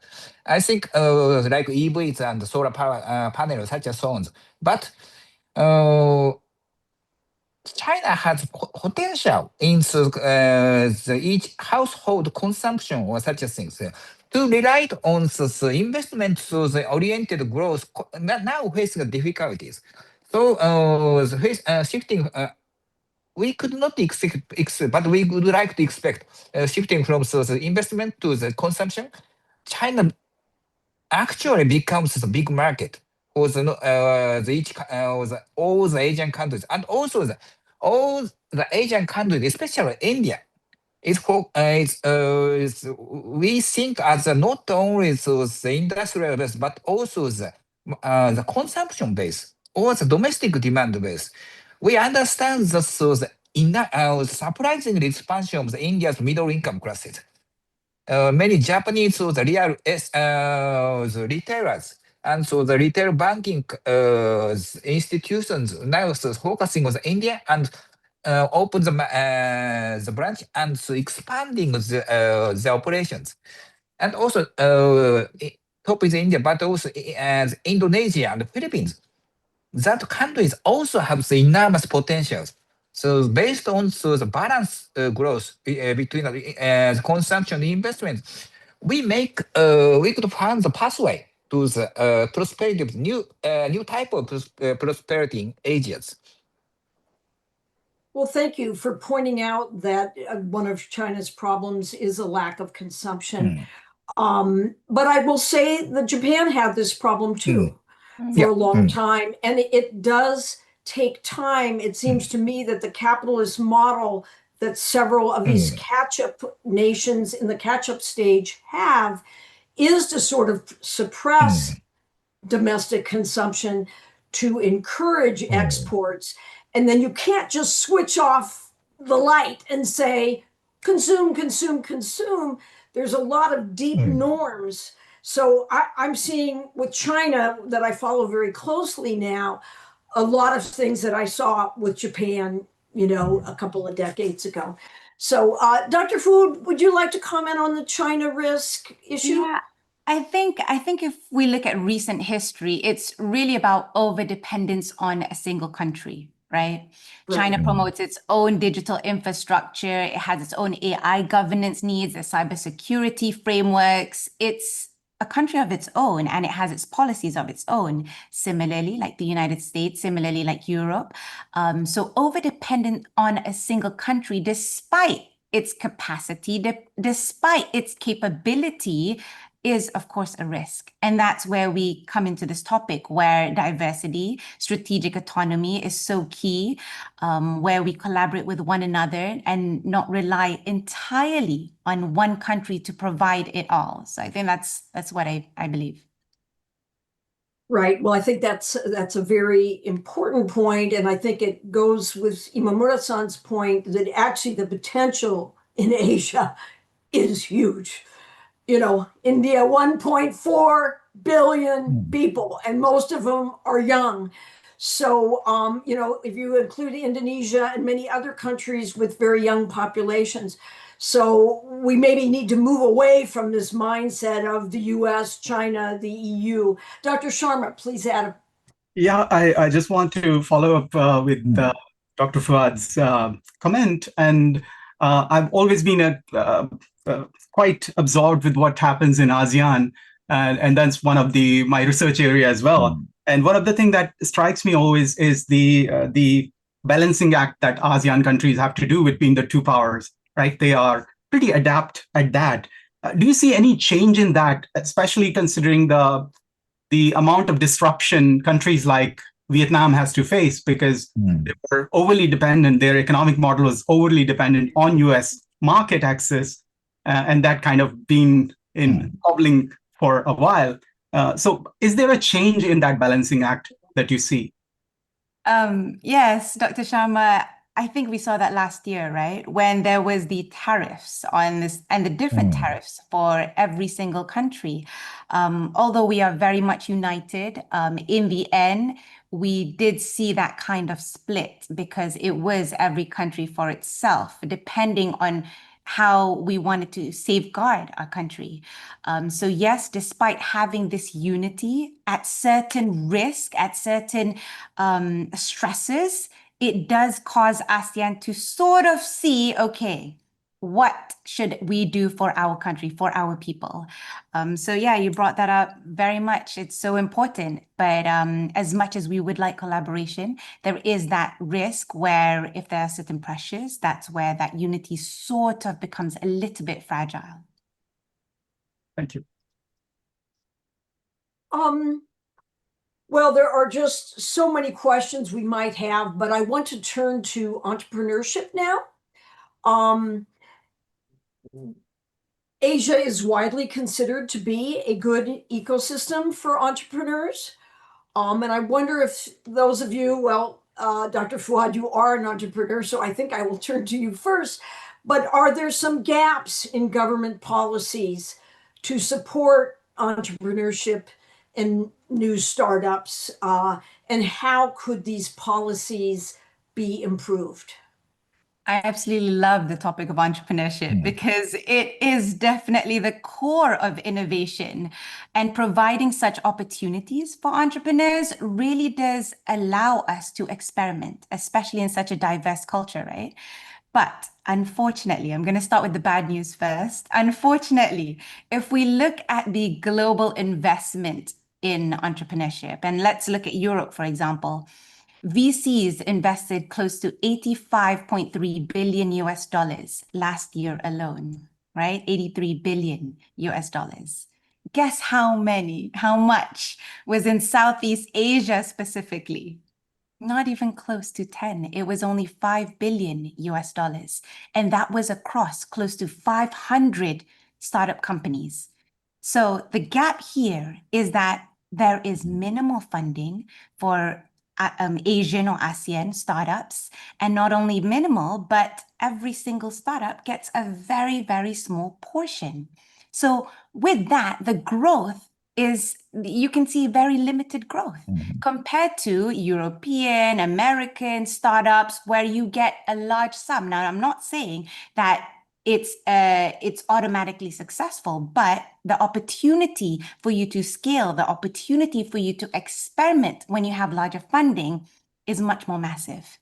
I think like EVs and solar power panels, such as so on. But China has potential in each household consumption or such things to rely on the investment to the oriented growth now facing difficulties. So shifting we could not expect, but we would like to expect shifting from the investment to the consumption. China actually becomes the big market for all the Asian countries, and also all the Asian countries, especially India. We think as not only the industrial base, but also the consumption base or the domestic demand base. We understand surprisingly expansion of the India's middle income classes. Many Japanese the retailers and so the retail banking institutions now focusing on India and open the branch and so expanding the operations. And also top is India, but also as Indonesia and the Philippines. That countries also have the enormous potentials. So based on the balance growth between the consumption and investment, we could find the pathway to the prosperity of new type of prosperity in Asians. Well, thank you for pointing out that one of China's problems is a lack of consumption. But I will say that Japan had this problem too for a long time. And it does take time. It seems to me that the capitalist model that several of these catch-up nations in the catch-up stage have is to sort of suppress domestic consumption to encourage exports. And then you can't just switch off the light and say, consume, consume, consume. There's a lot of deep norms. So I'm seeing with China that I follow very closely now, a lot of things that I saw with Japan, a couple of decades ago. So Dr. Fuad, would you like to comment on the China risk issue? Yeah. I think if we look at recent history, it's really about overdependence on a single country, right? China promotes its own digital infrastructure. It has its own AI governance needs, the cybersecurity frameworks. It's a country of its own, and it has its policies of its own. Similarly, like the United States, similarly like Europe. So overdependent on a single country, despite its capacity, despite its capability, is, of course, a risk. And that's where we come into this topic where diversity, strategic autonomy is so key, where we collaborate with one another and not rely entirely on one country to provide it all. So I think that's what I believe. Right. Well, I think that's a very important point, and I think it goes with Imamura-san's point that actually the potential in Asia is huge. India, 1.4 billion people, and most of them are young. So, if you include Indonesia and many other countries with very young populations. So we maybe need to move away from this mindset of the US, China, the EU. Dr. Sharma, please add. Yeah, I just want to follow up with Dr. Fuad's comment. And I've always been quite absorbed with what happens in ASEAN. And that's one of my research area as well. And one of the things that strikes me always is the balancing act that ASEAN countries have to do between the two powers, right? They are pretty adept at that. Do you see any change in that, especially considering the amount of disruption countries like Vietnam has to face because they were overly dependent, their economic model was overly dependent on US market access, and that kind of been in hobbling for a while. So is there a change in that balancing act that you see? Yes, Dr. Sharma, I think we saw that last year, right? When there was the tariffs on this and the different tariffs for every single country. Although we are very much united, in the end, we did see that kind of split because it was every country for itself, depending on how we wanted to safeguard our country. So yes, despite having this unity, at certain risk, at certain stresses, it does cause ASEAN to sort of see, okay, what should we do for our country, for our people? So yeah, you brought that up very much. It's so important. But as much as we would like collaboration, there is that risk where if there are certain pressures, that's where that unity sort of becomes a little bit fragile. Thank you. Well, there are just so many questions we might have, but I want to turn to entrepreneurship now. Asia is widely considered to be a good ecosystem for entrepreneurs. And I wonder if those of you, well, Dr. Fuad, you are an entrepreneur, so I think I will turn to you first. But are there some gaps in government policies to support entrepreneurship and new startups? And how could these policies be improved? I absolutely love the topic of entrepreneurship because it is definitely the core of innovation, and providing such opportunities for entrepreneurs really does allow us to experiment, especially in such a diverse culture, right? But unfortunately, I'm going to start with the bad news first. Unfortunately, if we look at the global investment in entrepreneurship, and let's look at Europe, for example, VCs invested close to 85.3 billion US dollars last year alone, right? 83 billion US dollars. Guess how much was in Southeast Asia specifically? Not even close to 10. It was only 5 billion US dollars. And that was across close to 500 startup companies. So the gap here is that there is minimal funding for Asian or ASEAN startups, and not only minimal, but every single startup gets a very, very small portion. So with that, the growth is, you can see very limited growth compared to European, American startups where you get a large sum. Now, I'm not saying that it's automatically successful, but the opportunity for you to scale, the opportunity for you to experiment when you have larger funding is much more massive.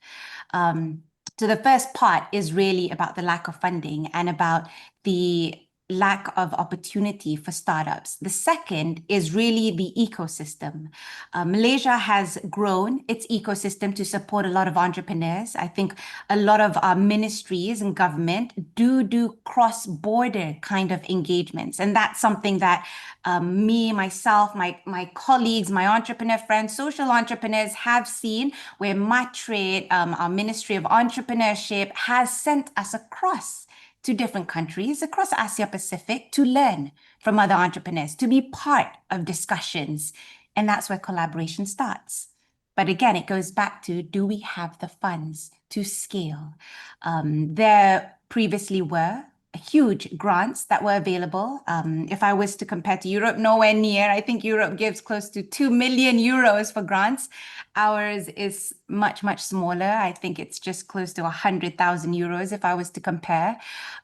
So the first part is really about the lack of funding and about the lack of opportunity for startups. The second is really the ecosystem. Malaysia has grown its ecosystem to support a lot of entrepreneurs. I think a lot of our ministries and government do cross-border kind of engagements. And that's something that me, myself, my colleagues, my entrepreneur friends, social entrepreneurs have seen, where MATRADE, our Ministry of Entrepreneurship, has sent us across to different countries across Asia Pacific to learn from other entrepreneurs, to be part of discussions. And that's where collaboration starts. But again, it goes back to, do we have the funds to scale? There previously were huge grants that were available. If I was to compare to Europe, nowhere near. I think Europe gives close to 2 million euros for grants. Ours is much, much smaller. I think it's just close to 100,000 euros if I was to compare.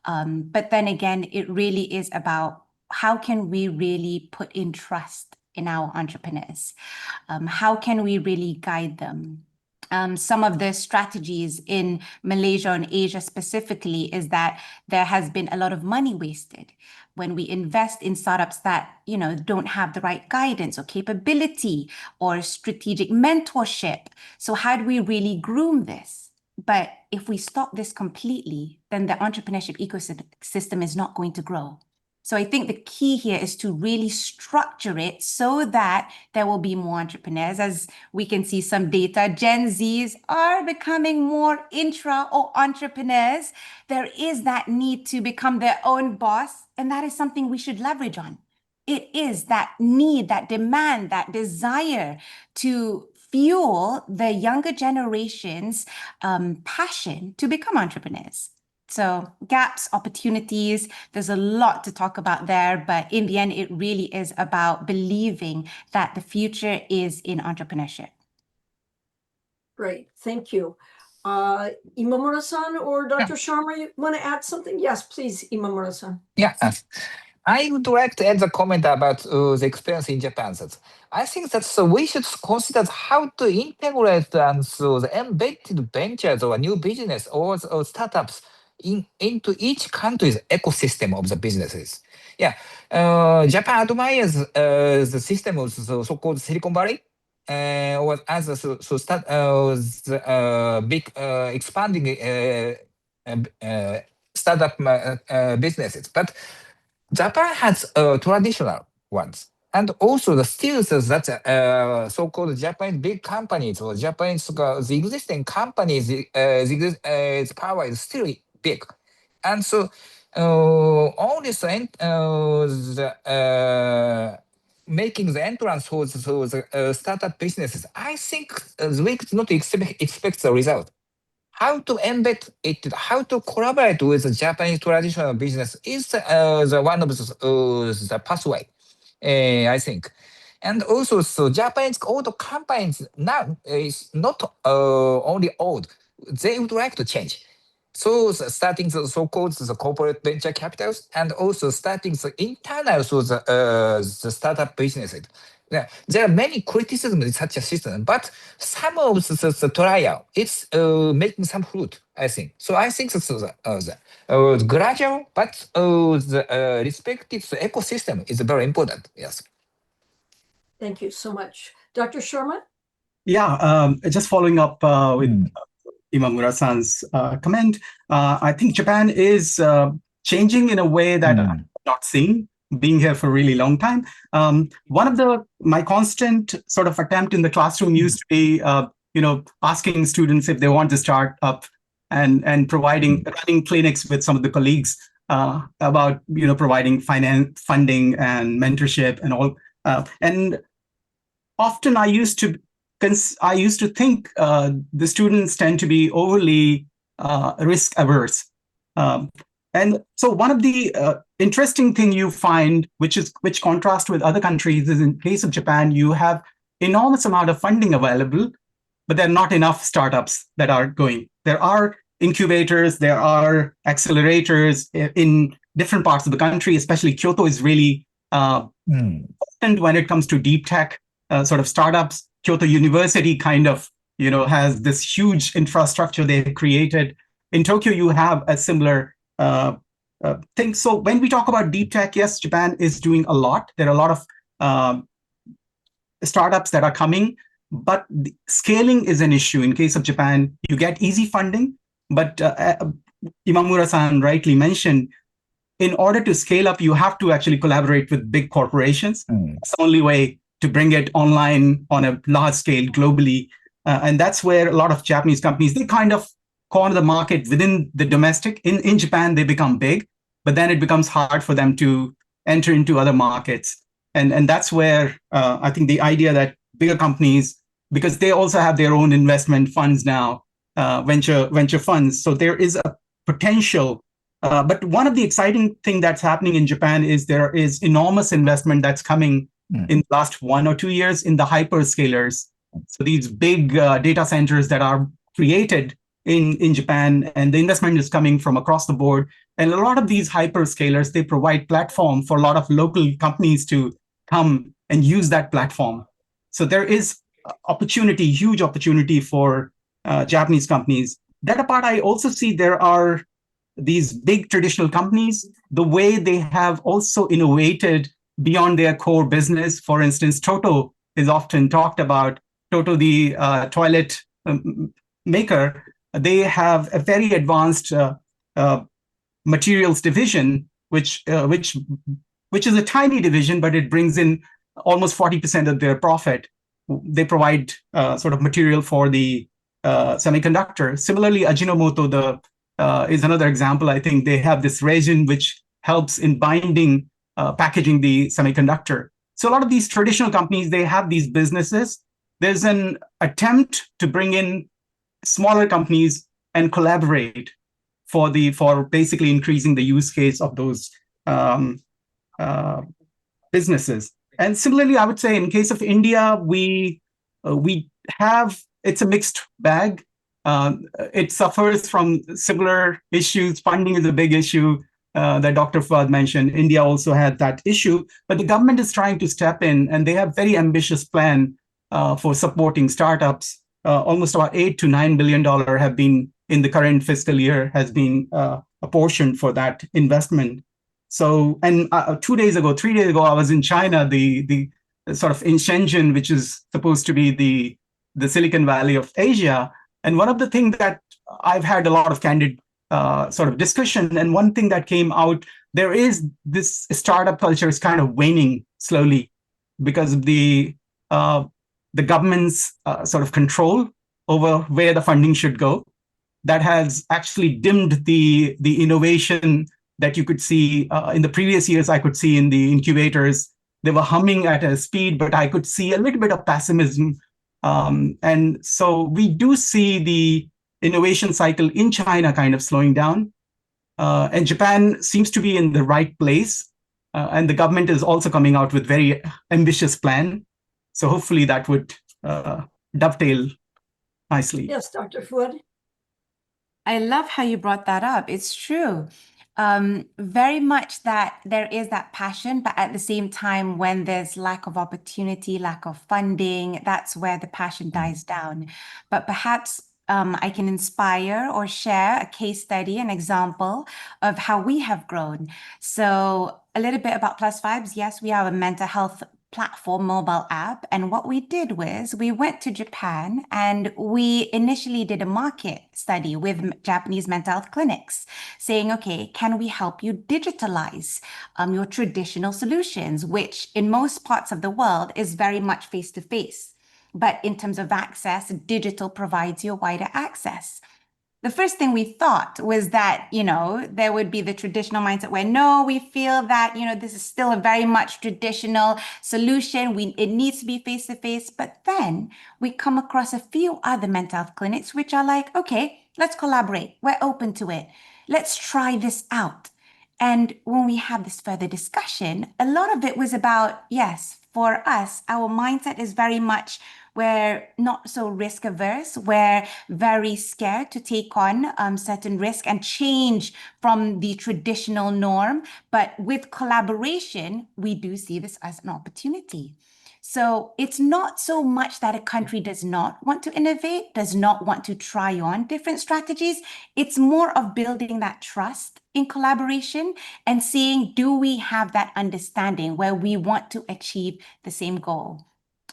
But then again, it really is about how can we really put in trust in our entrepreneurs? How can we really guide them? Some of the strategies in Malaysia and Asia specifically is that there has been a lot of money wasted when we invest in startups that, don't have the right guidance or capability or strategic mentorship. So how do we really groom this? But if we stop this completely, then the entrepreneurship ecosystem is not going to grow. So I think the key here is to really structure it so that there will be more entrepreneurs. As we can see some data, Gen Zs are becoming more intra or entrepreneurs. There is that need to become their own boss, and that is something we should leverage on. It is that need, that demand, that desire to fuel the younger generation's passion to become entrepreneurs. So gaps, opportunities, there's a lot to talk about there, but in the end, it really is about believing that the future is in entrepreneurship. Great, thank you. Imamura-san or Dr. Sharma, you want to add something? Yes, please, Imamura-san. Yeah, I would like to add a comment about the experience in Japan. I think that we should consider how to integrate and the embedded ventures or new business or startups into each country's ecosystem of the businesses. Yeah, Japan admires the system of the so-called Silicon Valley, or as a big expanding startup businesses. But Japan has traditional ones. And also the still that so-called Japanese big companies or Japanese the existing companies, the power is still big. And so all this making the entrance for the startup businesses, I think we could not expect the result. How to embed it, how to collaborate with the Japanese traditional business is the one of the pathway, I think. And also, so Japanese old companies now is not only old, they would like to change. So starting the so-called the corporate venture capitals and also starting the internal so the startup businesses. Yeah, there are many criticisms in such a system, but some of the trial it's making some fruit, I think. So I think the gradual but the respective ecosystem is very important. Yes. Thank you so much. Dr. Sharma? Yeah, just following up with Imamura-san's comment, I think Japan is changing in a way that I've not seen, being here for a really long time. One of my constant sort of attempt in the classroom used to be, asking students if they want to start up and running clinics with some of the colleagues about, providing funding and mentorship and all. And often I used to think the students tend to be overly risk averse. And so one of the interesting thing you find, which contrasts with other countries, is in case of Japan, you have enormous amount of funding available, but there are not enough startups that are going. There are incubators, there are accelerators in different parts of the country, especially Kyoto is really important when it comes to deep tech sort of startups. Kyoto University kind of, has this huge infrastructure they've created. In Tokyo, you have a similar thing. So when we talk about deep tech, yes, Japan is doing a lot. There are a lot of startups that are coming, but scaling is an issue. In case of Japan, you get easy funding, but Imamura-san rightly mentioned, in order to scale up, you have to actually collaborate with big corporations. It's the only way to bring it online on a large scale globally. And that's where a lot of Japanese companies, they kind of corner the market within the domestic. In Japan, they become big, but then it becomes hard for them to enter into other markets. And that's where I think the idea that bigger companies, because they also have their own investment funds now, venture funds. So there is a potential. But one of the exciting thing that's happening in Japan is there is enormous investment that's coming in the last 1 or 2 years in the hyperscalers. So these big data centers that are created in Japan, and the investment is coming from across the board. And a lot of these hyperscalers, they provide platform for a lot of local companies to come and use that platform. So there is opportunity, huge opportunity for Japanese companies. That apart, I also see there are these big traditional companies, the way they have also innovated beyond their core business. For instance, Toto is often talked about. Toto, the toilet maker, they have a very advanced materials division, which is a tiny division, but it brings in almost 40% of their profit. They provide sort of material for the semiconductor. Similarly, Ajinomoto is another example. I think they have this resin which helps in binding, packaging the semiconductor. So a lot of these traditional companies, they have these businesses. There's an attempt to bring in smaller companies and collaborate for basically increasing the use case of those businesses. And similarly, I would say in case of India, we have, it's a mixed bag. It suffers from similar issues. Funding is a big issue that Dr. Fuad mentioned. India also had that issue, but the government is trying to step in, and they have very ambitious plan for supporting startups. Almost about $8 to $9 billion have been in the current fiscal year has been apportioned for that investment. So, and 3 days ago, I was in China, the sort of in Shenzhen, which is supposed to be the Silicon Valley of Asia. And one of the things that I've had a lot of candid sort of discussion, and one thing that came out, there is this startup culture is kind of waning slowly because of the government's sort of control over where the funding should go. That has actually dimmed the innovation that you could see in the previous years. I could see in the incubators, they were humming at a speed, but I could see a little bit of pessimism. And so we do see the innovation cycle in China kind of slowing down. And Japan seems to be in the right place. And the government is also coming out with very ambitious plan. So hopefully that would dovetail nicely. Yes, Dr. Fuad. I love how you brought that up. It's true. Very much that there is that passion, but at the same time, when there's lack of opportunity, lack of funding, that's where the passion dies down. But perhaps I can inspire or share a case study, an example of how we have grown. So a little bit about Plus Vibes. Yes, we have a mental health platform mobile app. And what we did was we went to Japan and we initially did a market study with Japanese mental health clinics saying, okay, can we help you digitalize your traditional solutions, which in most parts of the world is very much face-to-face. But in terms of access, digital provides you wider access. The first thing we thought was that, there would be the traditional mindset where, no, we feel that, this is still a very much traditional solution. It needs to be face-to-face. But then we come across a few other mental health clinics, which are like, okay, let's collaborate. We're open to it. Let's try this out. And when we have this further discussion, a lot of it was about, yes, for us, our mindset is very much we're not so risk averse. We're very scared to take on certain risk and change from the traditional norm. But with collaboration, we do see this as an opportunity. So it's not so much that a country does not want to innovate, does not want to try on different strategies. It's more of building that trust in collaboration and seeing, do we have that understanding where we want to achieve the same goal?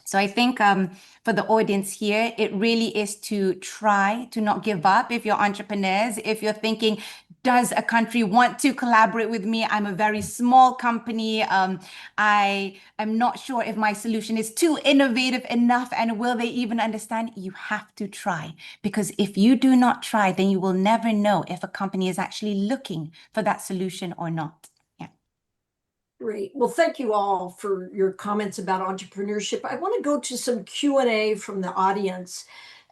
So I think for the audience here, it really is to try to not give up. If you're entrepreneurs, if you're thinking, does a country want to collaborate with me? I'm a very small company. I am not sure if my solution is too innovative enough and will they even understand? You have to try, because if you do not try, then you will never know if a company is actually looking for that solution or not. Great. Well, thank you all for your comments about entrepreneurship. I want to go to some Q&A from the audience.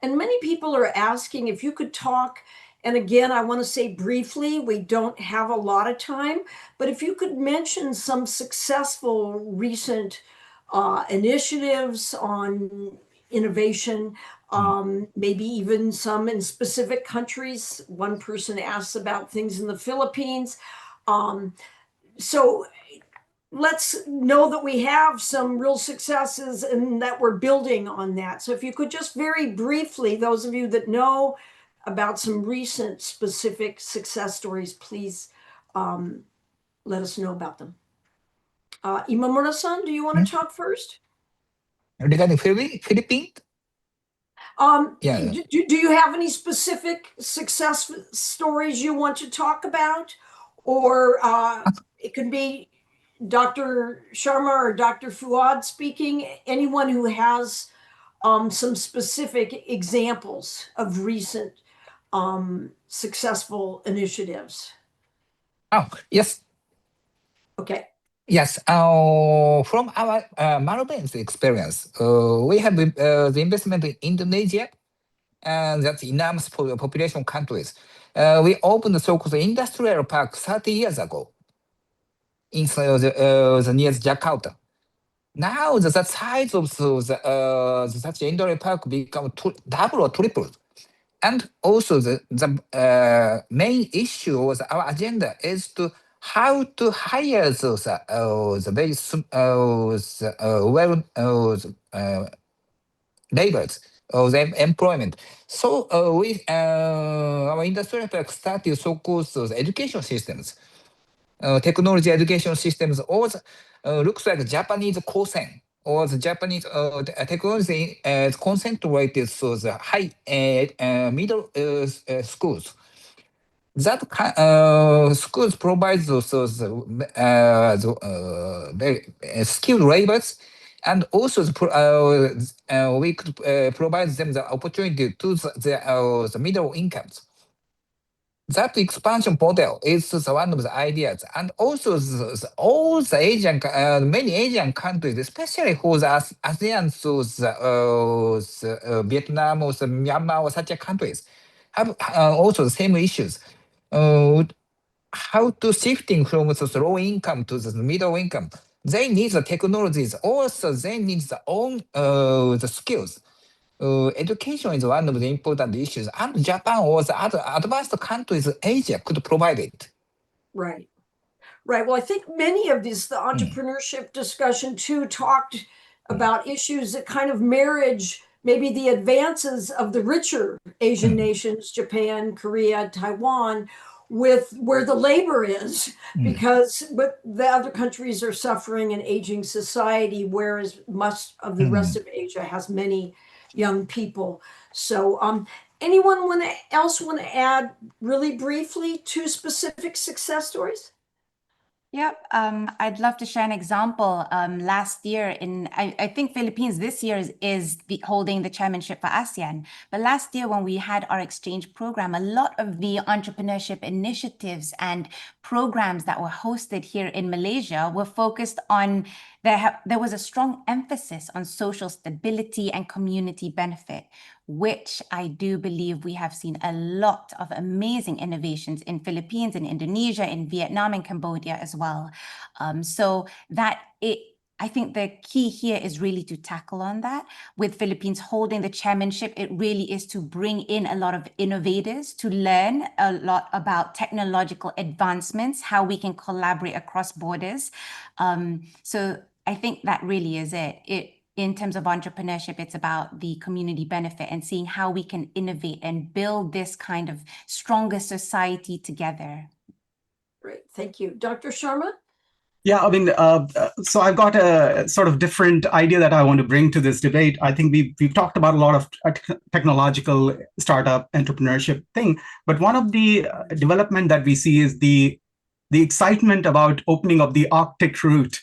And many people are asking if you could talk. And again, I want to say briefly, we don't have a lot of time, but if you could mention some successful recent initiatives on innovation, maybe even some in specific countries. One person asks about things in the Philippines. So let's know that we have some real successes and that we're building on that. So if you could just very briefly, those of you that know about some recent specific success stories, please let us know about them. Imamura-san, do you want to talk first? Regarding Philippines? Yeah. Do you have any specific success stories you want to talk about? Or it could be Dr. Sharma or Dr. Fuad speaking, anyone who has some specific examples of recent successful initiatives. Oh, yes. Okay. Yes. From our Maldives experience, we have the investment in Indonesia, and that's enormous population countries. We opened the so-called industrial park 30 years ago in the near Jakarta. Now the size of such industrial park become double or triple. And also the main issue was our agenda is to how to hire those the very well laborers the employment. So our industrial park started so-called education systems, technology education systems, or looks like Japanese kosen, or the Japanese technology concentrated so the high middle schools. That schools provide those very skilled laborers, and also we could provide them the opportunity to the middle incomes. That expansion model is one of the ideas, and also all the Asian, many Asian countries, especially for the ASEAN, so Vietnam or Myanmar or such countries, have also the same issues. How to shifting from the low income to the middle income. They need the technologies. Also, they need the own the skills. Education is one of the important issues, and Japan or the other advanced countries, Asia could provide it. Right. Right. Well, I think many of these, the entrepreneurship discussion too, talked about issues that kind of marriage maybe the advances of the richer Asian nations, Japan, Korea, Taiwan, with where the labor is, because the other countries are suffering an aging society, whereas much of the rest of Asia has many young people. So anyone else want to add really briefly two specific success stories? Yep, I'd love to share an example. Last year, I think Philippines this year is holding the chairmanship for ASEAN. But last year, when we had our exchange program, a lot of the entrepreneurship initiatives and programs that were hosted here in Malaysia were focused on, there was a strong emphasis on social stability and community benefit, which I do believe we have seen a lot of amazing innovations in Philippines, in Indonesia, in Vietnam, and Cambodia as well. I think the key here is really to tackle on that. With Philippines holding the chairmanship, it really is to bring in a lot of innovators to learn a lot about technological advancements, how we can collaborate across borders. So I think that really is it. In terms of entrepreneurship, it's about the community benefit and seeing how we can innovate and build this kind of stronger society together. Great, thank you. Dr. Sharma? Yeah, I mean, so I've got a sort of different idea that I want to bring to this debate. I think we've talked about a lot of technological startup entrepreneurship thing, but one of the development that we see is the excitement about opening of the Arctic route,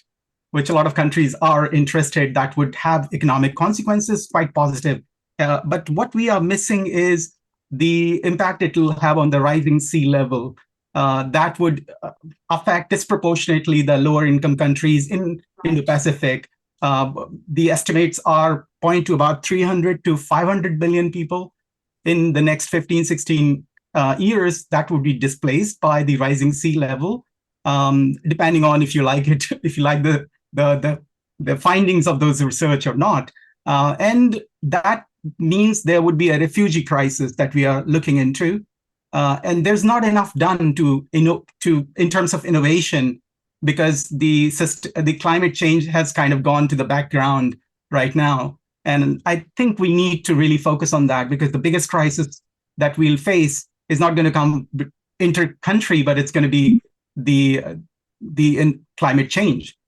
which a lot of countries are interested, that would have economic consequences, quite positive. But what we are missing is the impact it will have on the rising sea level. That would affect disproportionately the lower income countries in Indo-Pacific. The estimates point to about 300 to 500 billion people in the next 15, 16 years that would be displaced by the rising sea level, depending on if you like it, if you like the findings of those research or not. And that means there would be a refugee crisis that we are looking into. And there's not enough done in terms of innovation, because the climate change has kind of gone to the background right now. And I think we need to really focus on that, because the biggest crisis that we'll face is not going to come inter-country, but it's going to be the climate change.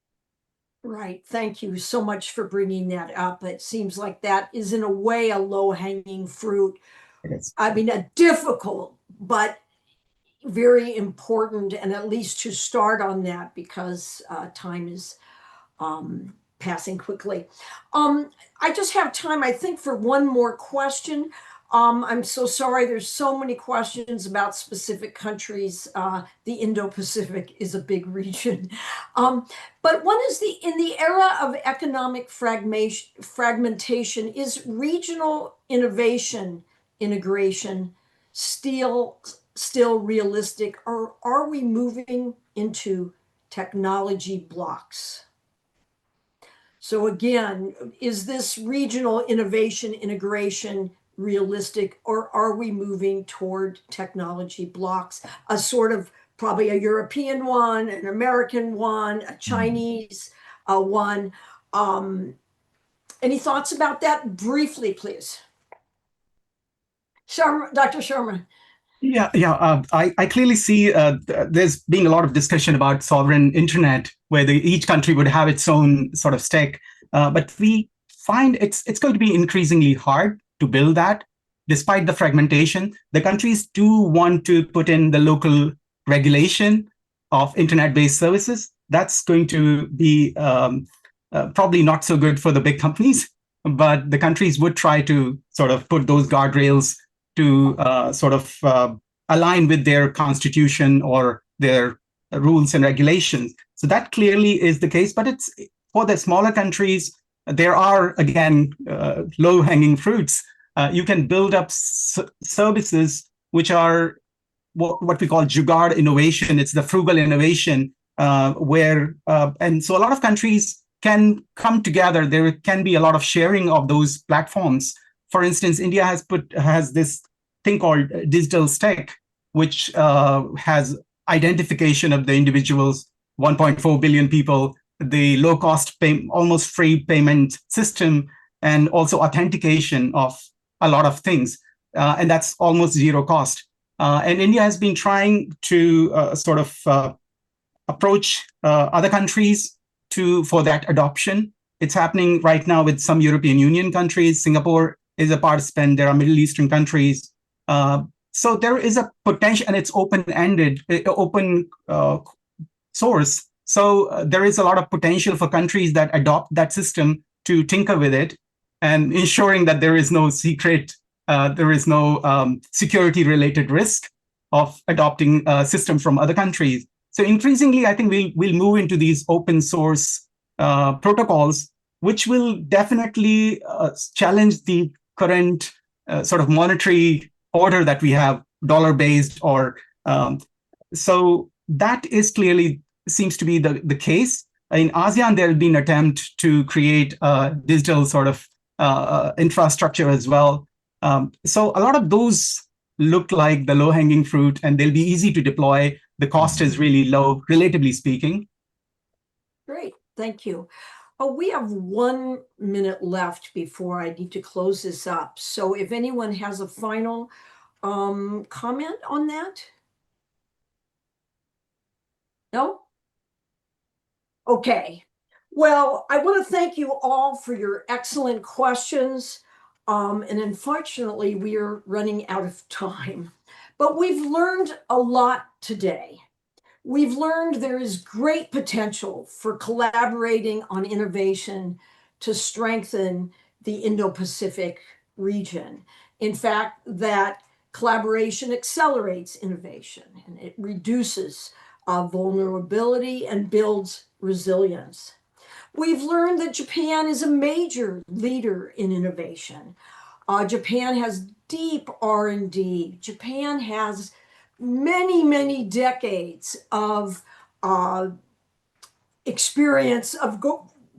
Right. Thank you so much for bringing that up. It seems like that is, in a way, a low-hanging fruit. I mean, a difficult, but very important, and at least to start on that, because time is passing quickly. I just have time, I think, for one more question. I'm so sorry, there's so many questions about specific countries. The Indo-Pacific is a big region. But one is in the era of economic fragmentation, is regional integration still realistic, or are we moving into technology blocks? So again, is this regional integration realistic, or are we moving toward technology blocks? A sort of probably a European one, an American one, a Chinese one. Any thoughts about that? Briefly, please. Sharma, Dr. Sharma. Yeah, I clearly see there's been a lot of discussion about sovereign internet, where each country would have its own sort of stack. But we find it's going to be increasingly hard to build that, despite the fragmentation. The countries do want to put in the local regulation of internet-based services. That's going to be probably not so good for the big companies, but the countries would try to sort of put those guardrails to align with their constitution or their rules and regulations. So that clearly is the case, but it's for the smaller countries, there are, again, low-hanging fruits. You can build up services which are what we call jugaad innovation. It's the frugal innovation and so a lot of countries can come together. There can be a lot of sharing of those platforms. For instance, India has this thing called digital stack, which has identification of the individuals, 1.4 billion people, the low-cost, almost free payment system, and also authentication of a lot of things. And that's almost zero cost. And India has been trying to approach other countries for that adoption. It's happening right now with some European Union countries. Singapore is a participant. There are Middle Eastern countries. So there is a potential, and it's open-ended, open source. So there is a lot of potential for countries that adopt that system to tinker with it, and ensuring that there is no security-related risk of adopting a system from other countries. So increasingly, I think we'll move into these open source protocols, which will definitely challenge the current sort of monetary order that we have, dollar-based, or so that is clearly seems to be the case. In ASEAN, there has been an attempt to create a digital sort of infrastructure as well. So a lot of those look like the low-hanging fruit, and they'll be easy to deploy. The cost is really low, relatively speaking. Great, thank you. We have 1 minute left before I need to close this up. So if anyone has a final comment on that? No? Okay. Well, I want to thank you all for your excellent questions. And unfortunately, we are running out of time. But we've learned a lot today. We've learned there is great potential for collaborating on innovation to strengthen the Indo-Pacific region. In fact, that collaboration accelerates innovation and it reduces vulnerability and builds resilience. We've learned that Japan is a major leader in innovation. Japan has deep R&D. Japan has many decades of experience of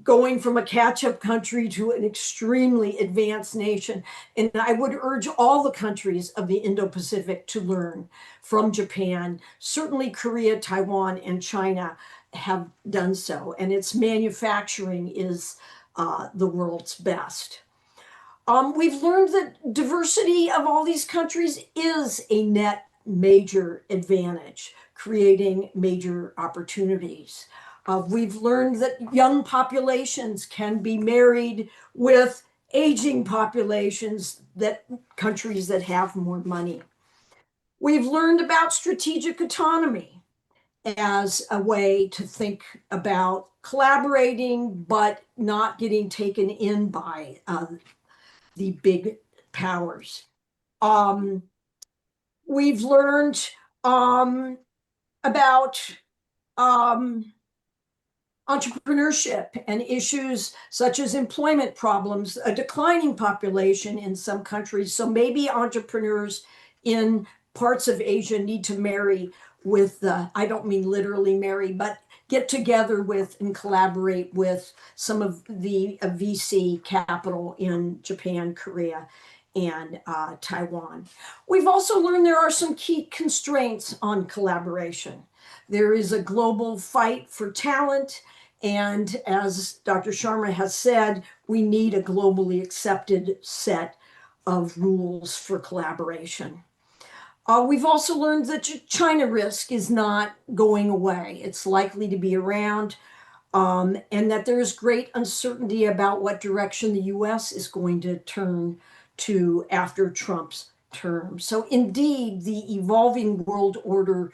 going from a catch-up country to an extremely advanced nation. And I would urge all the countries of the Indo-Pacific to learn from Japan. Certainly Korea, Taiwan, and China have done so. And its manufacturing is the world's best. We've learned that diversity of all these countries is a net major advantage, creating major opportunities. We've learned that young populations can be married with aging populations, countries that have more money. We've learned about strategic autonomy as a way to think about collaborating, but not getting taken in by the big powers. We've learned about entrepreneurship and issues such as employment problems, a declining population in some countries. So maybe entrepreneurs in parts of Asia need to marry with I don't mean literally marry, but get together with and collaborate with some of the VC capital in Japan, Korea, and Taiwan. We've also learned there are some key constraints on collaboration. There is a global fight for talent, and as Dr. Sharma has said, we need a globally accepted set of rules for collaboration. We've also learned that China risk is not going away. It's likely to be around, and that there is great uncertainty about what direction the US is going to turn to after Trump's term. So indeed, the evolving world order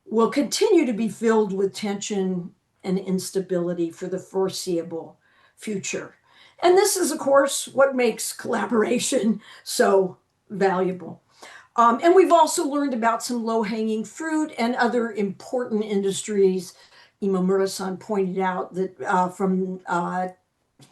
will continue to be filled with tension and instability for the foreseeable future. And this is, of course, what makes collaboration so valuable. And we've also learned about some low-hanging fruit and other important industries. Imamura-san pointed out that from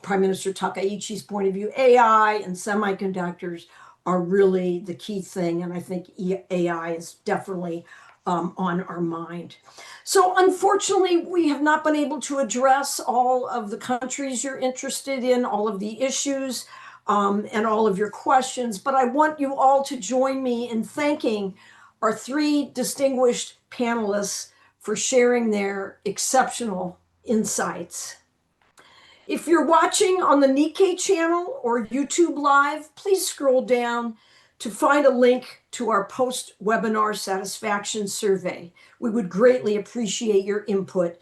Prime Minister Takaichi's point of view, AI and semiconductors are really the key thing. And I think AI is definitely on our mind. So unfortunately, we have not been able to address all of the countries you're interested in, all of the issues, and all of your questions. But I want you all to join me in thanking our three distinguished panelists for sharing their exceptional insights. If you're watching on the Nikkei channel or YouTube Live, please scroll down to find a link to our post-webinar satisfaction survey. We would greatly appreciate your input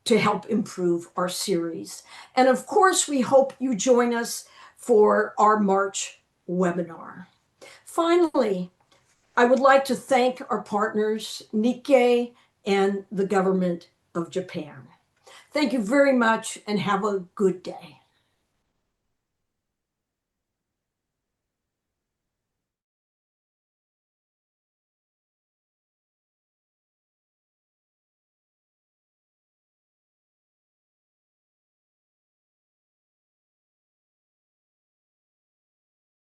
to help improve our series. And of course, we hope you join us for our March webinar. Finally, I would like to thank our partners, Nikkei and the government of Japan. Thank you very much and have a good day.